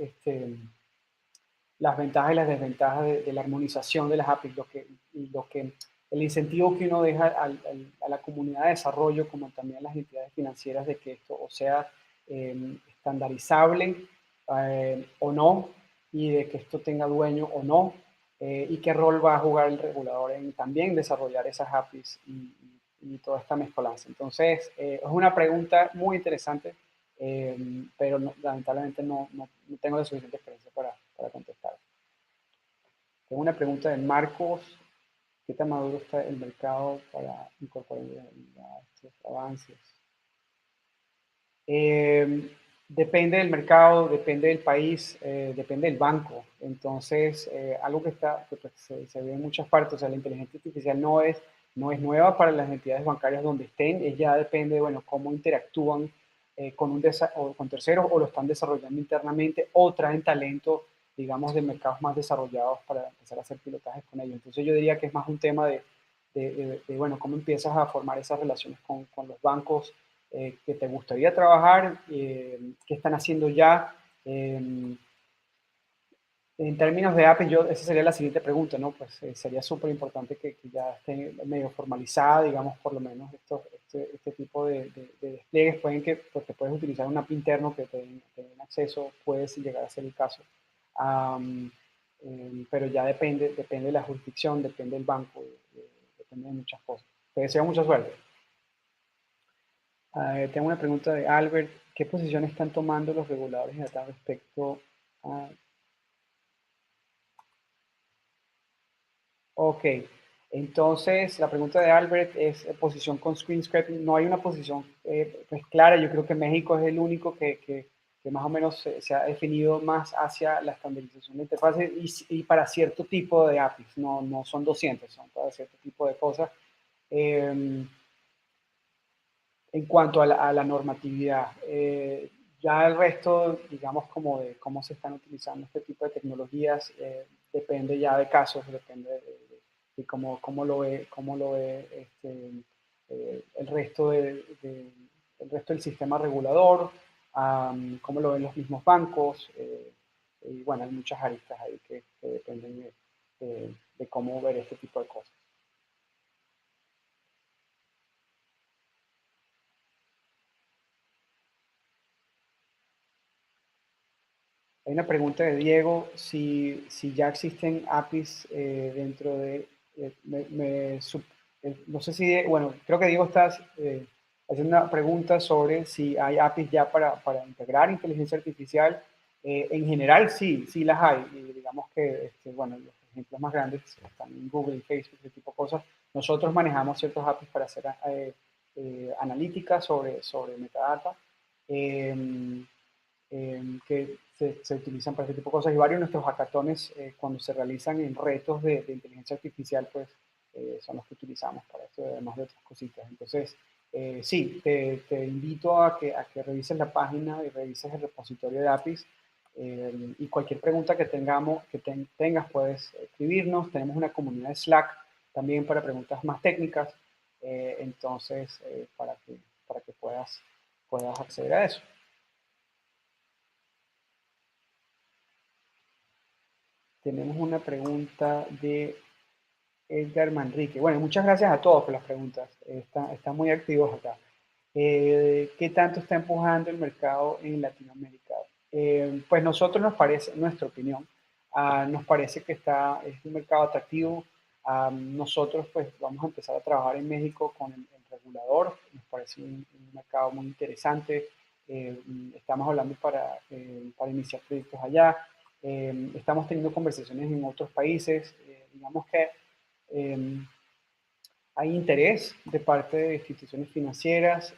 S1: las ventajas y las desventajas de la armonización de las APIs, el incentivo que uno deja a la comunidad de desarrollo, como también a las entidades financieras, de que esto o sea estandarizable o no, y de que esto tenga dueño o no, y qué rol va a jugar el regulador en también desarrollar esas APIs y toda esta mezcolanza. Entonces, es una pregunta muy interesante, pero lamentablemente no tengo la suficiente experiencia para contestar. Tengo una pregunta de Marcos. ¿Qué tan maduro está el mercado para incorporar estos avances? Eh, Depende del mercado, depende del país, depende del banco. Entonces, algo que pues, se ve en muchas partes, o sea, la inteligencia artificial no es nueva para las entidades bancarias donde estén, ya depende, bueno, cómo interactúan o con terceros o lo están desarrollando internamente o traen talento, digamos, de mercados más desarrollados para empezar a hacer pilotajes con ellos. Entonces, yo diría que es más un tema bueno, cómo empiezas a formar esas relaciones con los bancos que te gustaría trabajar, qué están haciendo ya. En términos de APIs, esa sería la siguiente pregunta, ¿no? Pues sería súper importante que ya esté medio formalizada, digamos, por lo menos este tipo de despliegues. Porque puedes utilizar un API interno que te den acceso, puede llegar a ser el caso. Um, pero ya depende de la jurisdicción, depende del banco, depende de muchas cosas. Te deseo mucha suerte. Tengo una pregunta de Albert. ¿Qué posición están tomando los reguladores de data respecto a... Ok, entonces la pregunta de Albert es posición con screen scraping. No hay una posición pues clara. Yo creo que México es el único que más o menos se ha definido más hacia la estandarización de interfaces y para cierto tipo de APIs. No son 200, son para cierto tipo de cosas. Eh, en cuanto a la normatividad. Ya el resto, digamos, como de cómo se están utilizando este tipo de tecnologías, depende ya de casos, depende de cómo lo ve el resto el resto del sistema regulador, cómo lo ven los mismos bancos, y bueno, hay muchas aristas ahí que dependen de cómo ver este tipo de cosas. Hay una pregunta de Diego, si ya existen APIs dentro de, no sé si, bueno, creo que Diego está haciendo una pregunta sobre si hay APIs ya para integrar inteligencia artificial. En general, sí las hay. Y digamos que, bueno, los ejemplos más grandes están en Google, Facebook, ese tipo de cosas. Nosotros manejamos ciertos APIs para hacer analítica sobre metadata. Eh, que se utilizan para este tipo de cosas y varios de nuestros hackatones cuando se realizan en retos de inteligencia artificial pues son los que utilizamos para esto además de otras cositas. Entonces sí, te invito a que revises la página y revises el repositorio de APIs y cualquier pregunta que tengas puedes escribirnos. Tenemos una comunidad de Slack también para preguntas más técnicas, entonces para que puedas acceder a eso. Tenemos una pregunta de Edgar Manrique. Bueno, muchas gracias a todos por las preguntas. Están muy activos acá. ¿Qué tanto está empujando el mercado en Latinoamérica? Pues nosotros nos parece, en nuestra opinión, nos parece que es un mercado atractivo. Nosotros pues vamos a empezar a trabajar en México con el regulador. Nos parece un mercado muy interesante. Estamos hablando para iniciar proyectos allá. Estamos teniendo conversaciones en otros países. Digamos que eh, hay interés de parte de instituciones financieras,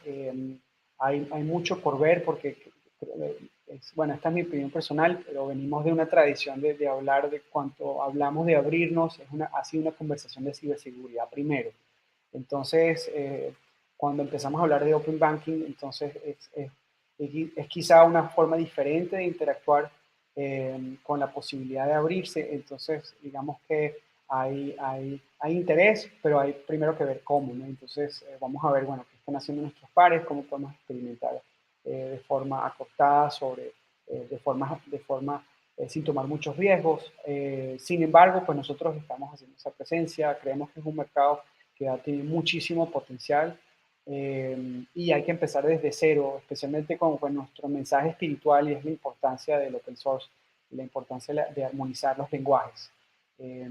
S1: hay mucho por ver porque, bueno, esta es mi opinión personal, pero venimos de una tradición de hablar de cuanto hablamos de abrirnos, ha sido una conversación de ciberseguridad primero. Entonces, cuando empezamos a hablar de Open Banking, entonces es quizá una forma diferente de interactuar con la posibilidad de abrirse. Entonces, digamos que hay interés, pero hay primero que ver cómo, ¿no? Entonces, vamos a ver, bueno, qué están haciendo nuestros pares, cómo podemos experimentar de forma acotada de forma sin tomar muchos riesgos. Sin embargo, pues nosotros estamos haciendo esa presencia, creemos que es un mercado que tiene muchísimo potencial y hay que empezar desde cero, especialmente con nuestro mensaje espiritual y es la importancia del open source y la importancia de armonizar los lenguajes. Eh,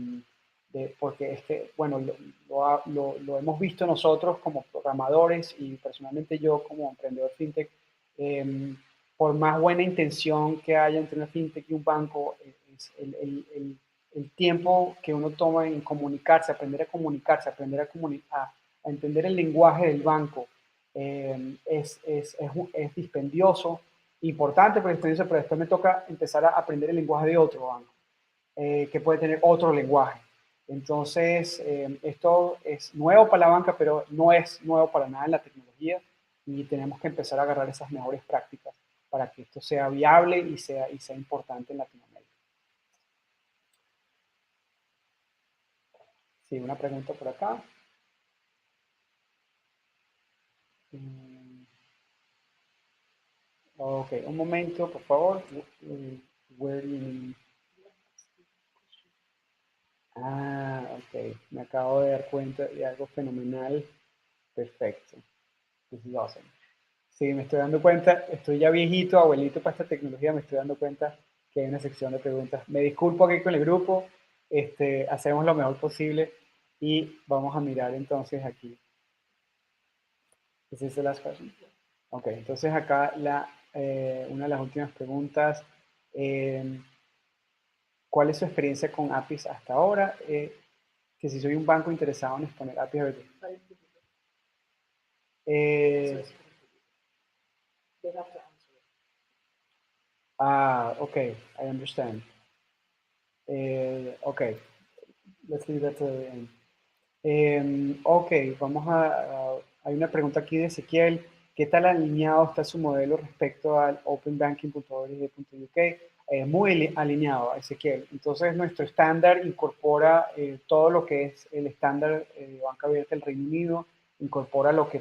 S1: Porque es que, bueno, lo hemos visto nosotros como programadores y personalmente yo como emprendedor fintech, eh, por más buena intención que haya entre una fintech y un banco, es el tiempo que uno toma en comunicarse, aprender a entender el lenguaje del banco, es dispendioso, importante por experiencia, pero después me toca empezar a aprender el lenguaje de otro banco, que puede tener otro lenguaje. Entonces, esto es nuevo para la banca, pero no es nuevo para nada en la tecnología y tenemos que empezar a agarrar esas mejores prácticas para que esto sea viable y sea importante en Latinoamérica. Sí, una pregunta por acá. Mm, Ok, un momento, por favor. Where do you- ok. Me acabo de dar cuenta de algo fenomenal. Perfecto. This is awesome. Sí, me estoy dando cuenta, estoy ya viejito, abuelito para esta tecnología, me estoy dando cuenta que hay una sección de preguntas. Me disculpo aquí con el grupo, hacemos lo mejor posible y vamos a mirar entonces aquí. ¿Es esa la question? Ok, entonces acá una de las últimas preguntas. eh, ¿Cuál es su experiencia con APIs hasta ahora? Que si soy un banco interesado en exponer APIs abiertas. Eh, ok, I understand. Ok, let's leave that to the end. Ok, hay una pregunta aquí de Ezequiel. ¿Qué tal alineado está su modelo respecto al openbanking.org.uk? Muy alineado, Ezequiel. Entonces, nuestro estándar incorpora todo lo que es el estándar de banca abierta del Reino Unido, incorpora lo que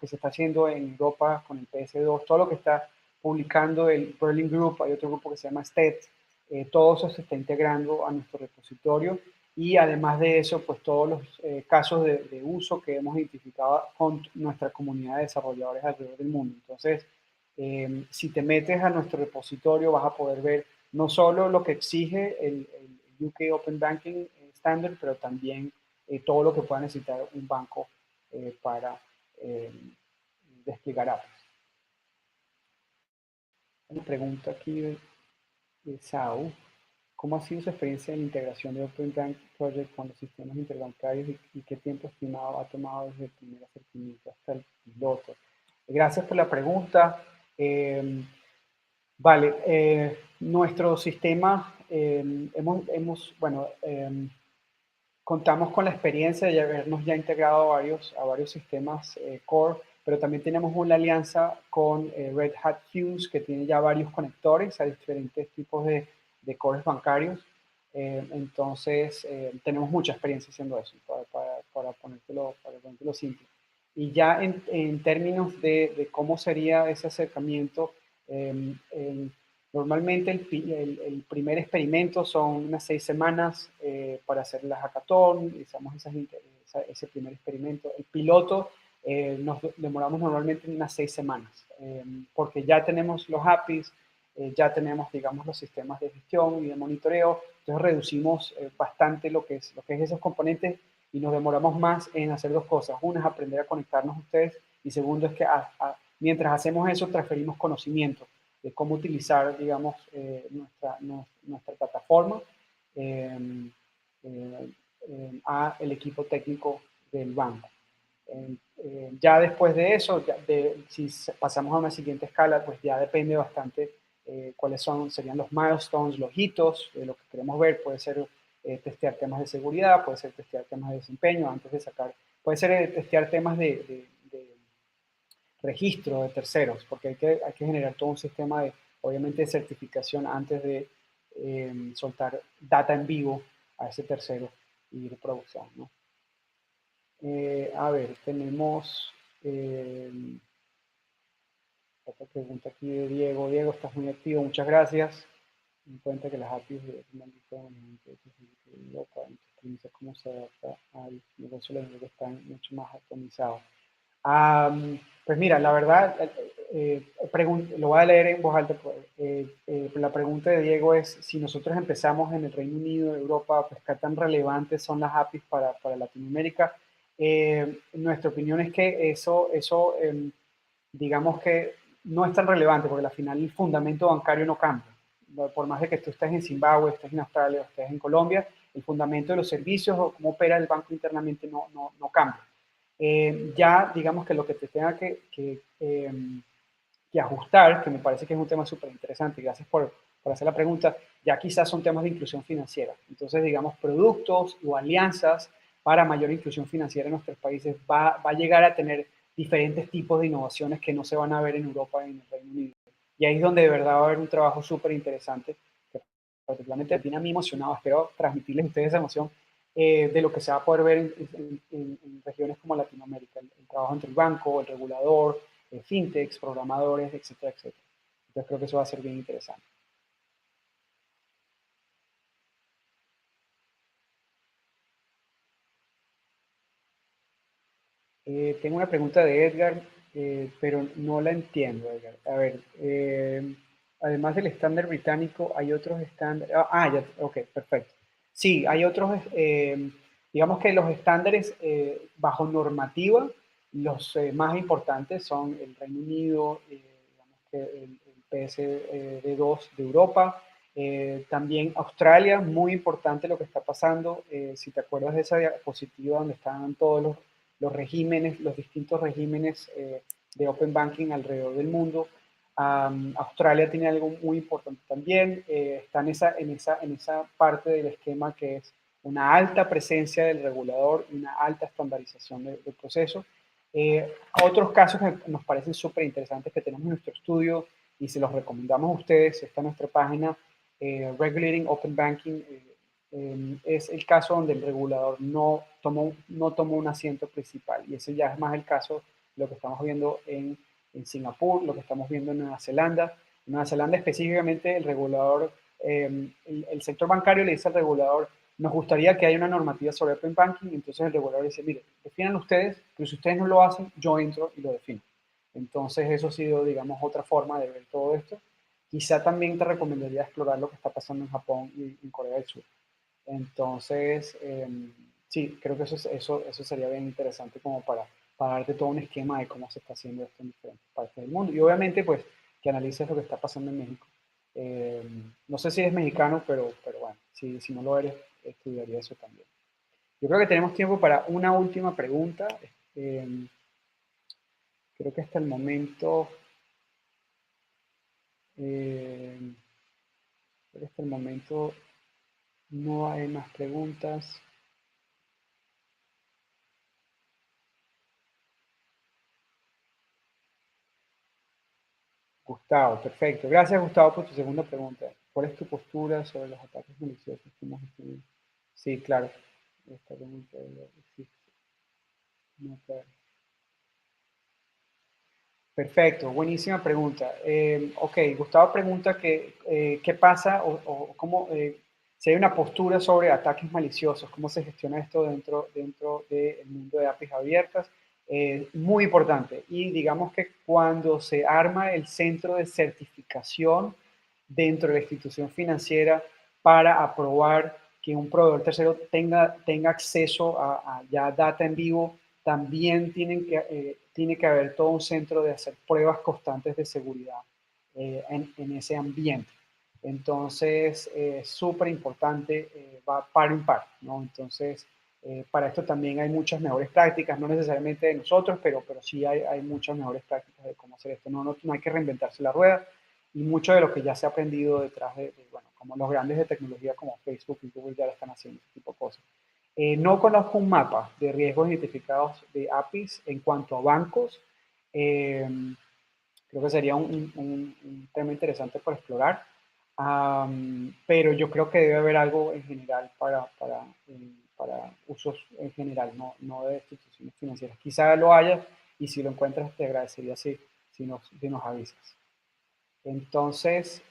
S1: se está haciendo en Europa con el PS2, todo lo que está publicando el Berlin Group, hay otro grupo que se llama STED, todo eso se está integrando a nuestro repositorio y además de eso, pues todos los casos de uso que hemos identificado con nuestra comunidad de desarrolladores alrededor del mundo. Entonces, si te metes a nuestro repositorio vas a poder ver no solo lo que exige el UK Open Banking Standard, pero también todo lo que pueda necesitar un banco para eh, desplegar APIs. Una pregunta aquí de Sau. ¿Cómo ha sido su experiencia en la integración de Open Bank Project con los sistemas interbancarios y qué tiempo estimado ha tomado desde el primer acercamiento hasta el piloto? Gracias por la pregunta. Vale, nuestro sistema, bueno, contamos con la experiencia de habernos ya integrado a varios sistemas core, pero también tenemos una alianza con Red Hat Fuse que tiene ya varios conectores a diferentes tipos de cores bancarios. Entonces, tenemos mucha experiencia haciendo eso, para ponértelo simple. Y ya en términos de cómo sería ese acercamiento, eh, Normalmente el primer experimento son unas 6 semanas para hacer la hackathon, hicimos ese primer experimento. El piloto nos demoramos normalmente unas 6 semanas, porque ya tenemos los APIs, ya tenemos, digamos, los sistemas de gestión y de monitoreo, entonces reducimos bastante lo que es esos componentes y nos demoramos más en hacer dos cosas. Una es aprender a conectarnos a ustedes y segundo es que mientras hacemos eso transferimos conocimiento de cómo utilizar, digamos, nuestra plataforma eh, eh, a el equipo técnico del banco. Ya después de eso, si pasamos a una siguiente escala, pues ya depende bastante cuáles serían los milestones, los hitos de lo que queremos ver. Puede ser testear temas de seguridad, puede ser testear temas de desempeño antes de sacar, puede ser testear temas de registro de terceros, porque hay que generar todo un sistema obviamente, de certificación antes de soltar data en vivo a ese tercero y de producción, ¿no? A ver, tenemos otra pregunta aquí de Diego. Diego, estás muy activo, muchas gracias. En cuenta que las APIs de Europa, cómo se adapta al negocio de que están mucho más optimizados. Pues mira, la verdad, lo voy a leer en voz alta. La pregunta de Diego es, si nosotros empezamos en el Reino Unido, Europa, pues qué tan relevantes son las APIs para Latinoamérica. Nuestra opinión es que eso digamos que no es tan relevante, porque al final el fundamento bancario no cambia. Por más de que tú estés en Zimbabue, estés en Australia, estés en Colombia, el fundamento de los servicios o cómo opera el banco internamente no cambia. Ya digamos que lo que te tenga que ajustar, que me parece que es un tema súper interesante, y gracias por hacer la pregunta, ya quizás son temas de inclusión financiera. Entonces, digamos, productos o alianzas para mayor inclusión financiera en nuestros países va a llegar a tener diferentes tipos de innovaciones que no se van a ver en Europa y en el Reino Unido. Y ahí es donde de verdad va a haber un trabajo súper interesante, que particularmente me tiene a mí emocionado, espero transmitirles a ustedes esa emoción, de lo que se va a poder ver en regiones como Latinoamérica, el trabajo entre el banco, el regulador, fintechs, programadores, etcétera, etcétera. Entonces creo que eso va a ser bien interesante. Tengo una pregunta de Edgar, pero no la entiendo, Edgar. A ver, además del estándar británico, hay otros estándares. Ya, ok, perfecto. Sí, hay otros, digamos que los estándares bajo normativa, los más importantes son el Reino Unido, digamos que el PSD2 de Europa, también Australia, muy importante lo que está pasando. Si te acuerdas de esa diapositiva donde estaban todos los regímenes, los distintos regímenes de Open Banking alrededor del mundo. Australia tiene algo muy importante también, está en esa parte del esquema que es una alta presencia del regulador y una alta estandarización del proceso. Otros casos que nos parecen súper interesantes que tenemos en nuestro estudio y se los recomendamos a ustedes, está en nuestra página, Regulating Open Banking, es el caso donde el regulador no tomó un asiento principal. Y ese ya es más el caso, lo que estamos viendo en Singapur, lo que estamos viendo en Nueva Zelanda. En Nueva Zelanda específicamente el regulador, el sector bancario le dice al regulador, nos gustaría que haya una normativa sobre Open Banking, y entonces el regulador dice, mire, definan ustedes, pero si ustedes no lo hacen, yo entro y lo defino. Entonces eso ha sido, digamos, otra forma de ver todo esto. Quizá también te recomendaría explorar lo que está pasando en Japón y en Corea del Sur. Entonces, sí, creo que eso sería bien interesante como para darte todo un esquema de cómo se está haciendo esto en diferentes partes del mundo. Y obviamente, pues, que analices lo que está pasando en México. No sé si eres mexicano, pero bueno, si no lo eres, estudiaría eso también. Yo creo que tenemos tiempo para una última pregunta. Eh, Creo que hasta el momento, eh, creo que hasta el momento no hay más preguntas. Gustavo, perfecto. Gracias, Gustavo, por tu segunda pregunta. ¿Cuál es tu postura sobre los ataques maliciosos que hemos tenido? Sí, claro. Esta pregunta existe. No, claro. Perfecto, buenísima pregunta. Ok, Gustavo pregunta que, qué pasa o cómo, si hay una postura sobre ataques maliciosos, cómo se gestiona esto dentro del mundo de APIs abiertas. Muy importante. Y digamos que cuando se arma el centro de certificación dentro de la institución financiera para aprobar que un proveedor tercero tenga acceso a ya data en vivo, también tiene que haber todo un centro de hacer pruebas constantes de seguridad en ese ambiente. Entonces, es súper importante, va par en par, ¿no? Entonces, para esto también hay muchas mejores prácticas, no necesariamente de nosotros, pero sí hay muchas mejores prácticas de cómo hacer esto. No hay que reinventarse la rueda y mucho de lo que ya se ha aprendido detrás bueno, como los grandes de tecnología como Facebook y Google ya lo están haciendo, este tipo de cosas. No conozco un mapa de riesgos identificados de APIs en cuanto a bancos. Eh, Creo que sería un tema interesante por explorar. Pero yo creo que debe haber algo en general para usos en general, no de instituciones financieras. Quizá lo haya y si lo encuentras te agradecería si nos avisas. Entonces,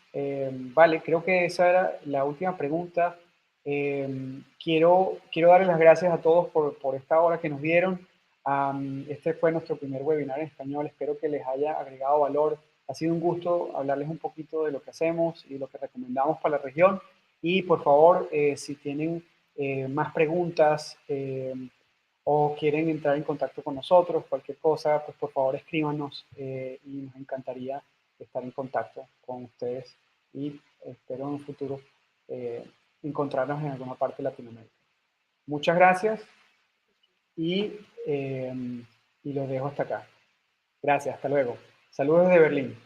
S1: vale, creo que esa era la última pregunta. Quiero darles las gracias a todos por esta hora que nos dieron. Este fue nuestro primer webinar en español. Espero que les haya agregado valor. Ha sido un gusto hablarles un poquito de lo que hacemos y lo que recomendamos para la región. Y por favor, si tienen más preguntas o quieren entrar en contacto con nosotros, cualquier cosa, pues por favor escríbanos y nos encantaría estar en contacto con ustedes y espero en un futuro eh, encontrarnos en alguna parte de Latinoamérica. Muchas gracias y, eh, y los dejo hasta acá. Gracias, hasta luego. Saludos desde Berlín.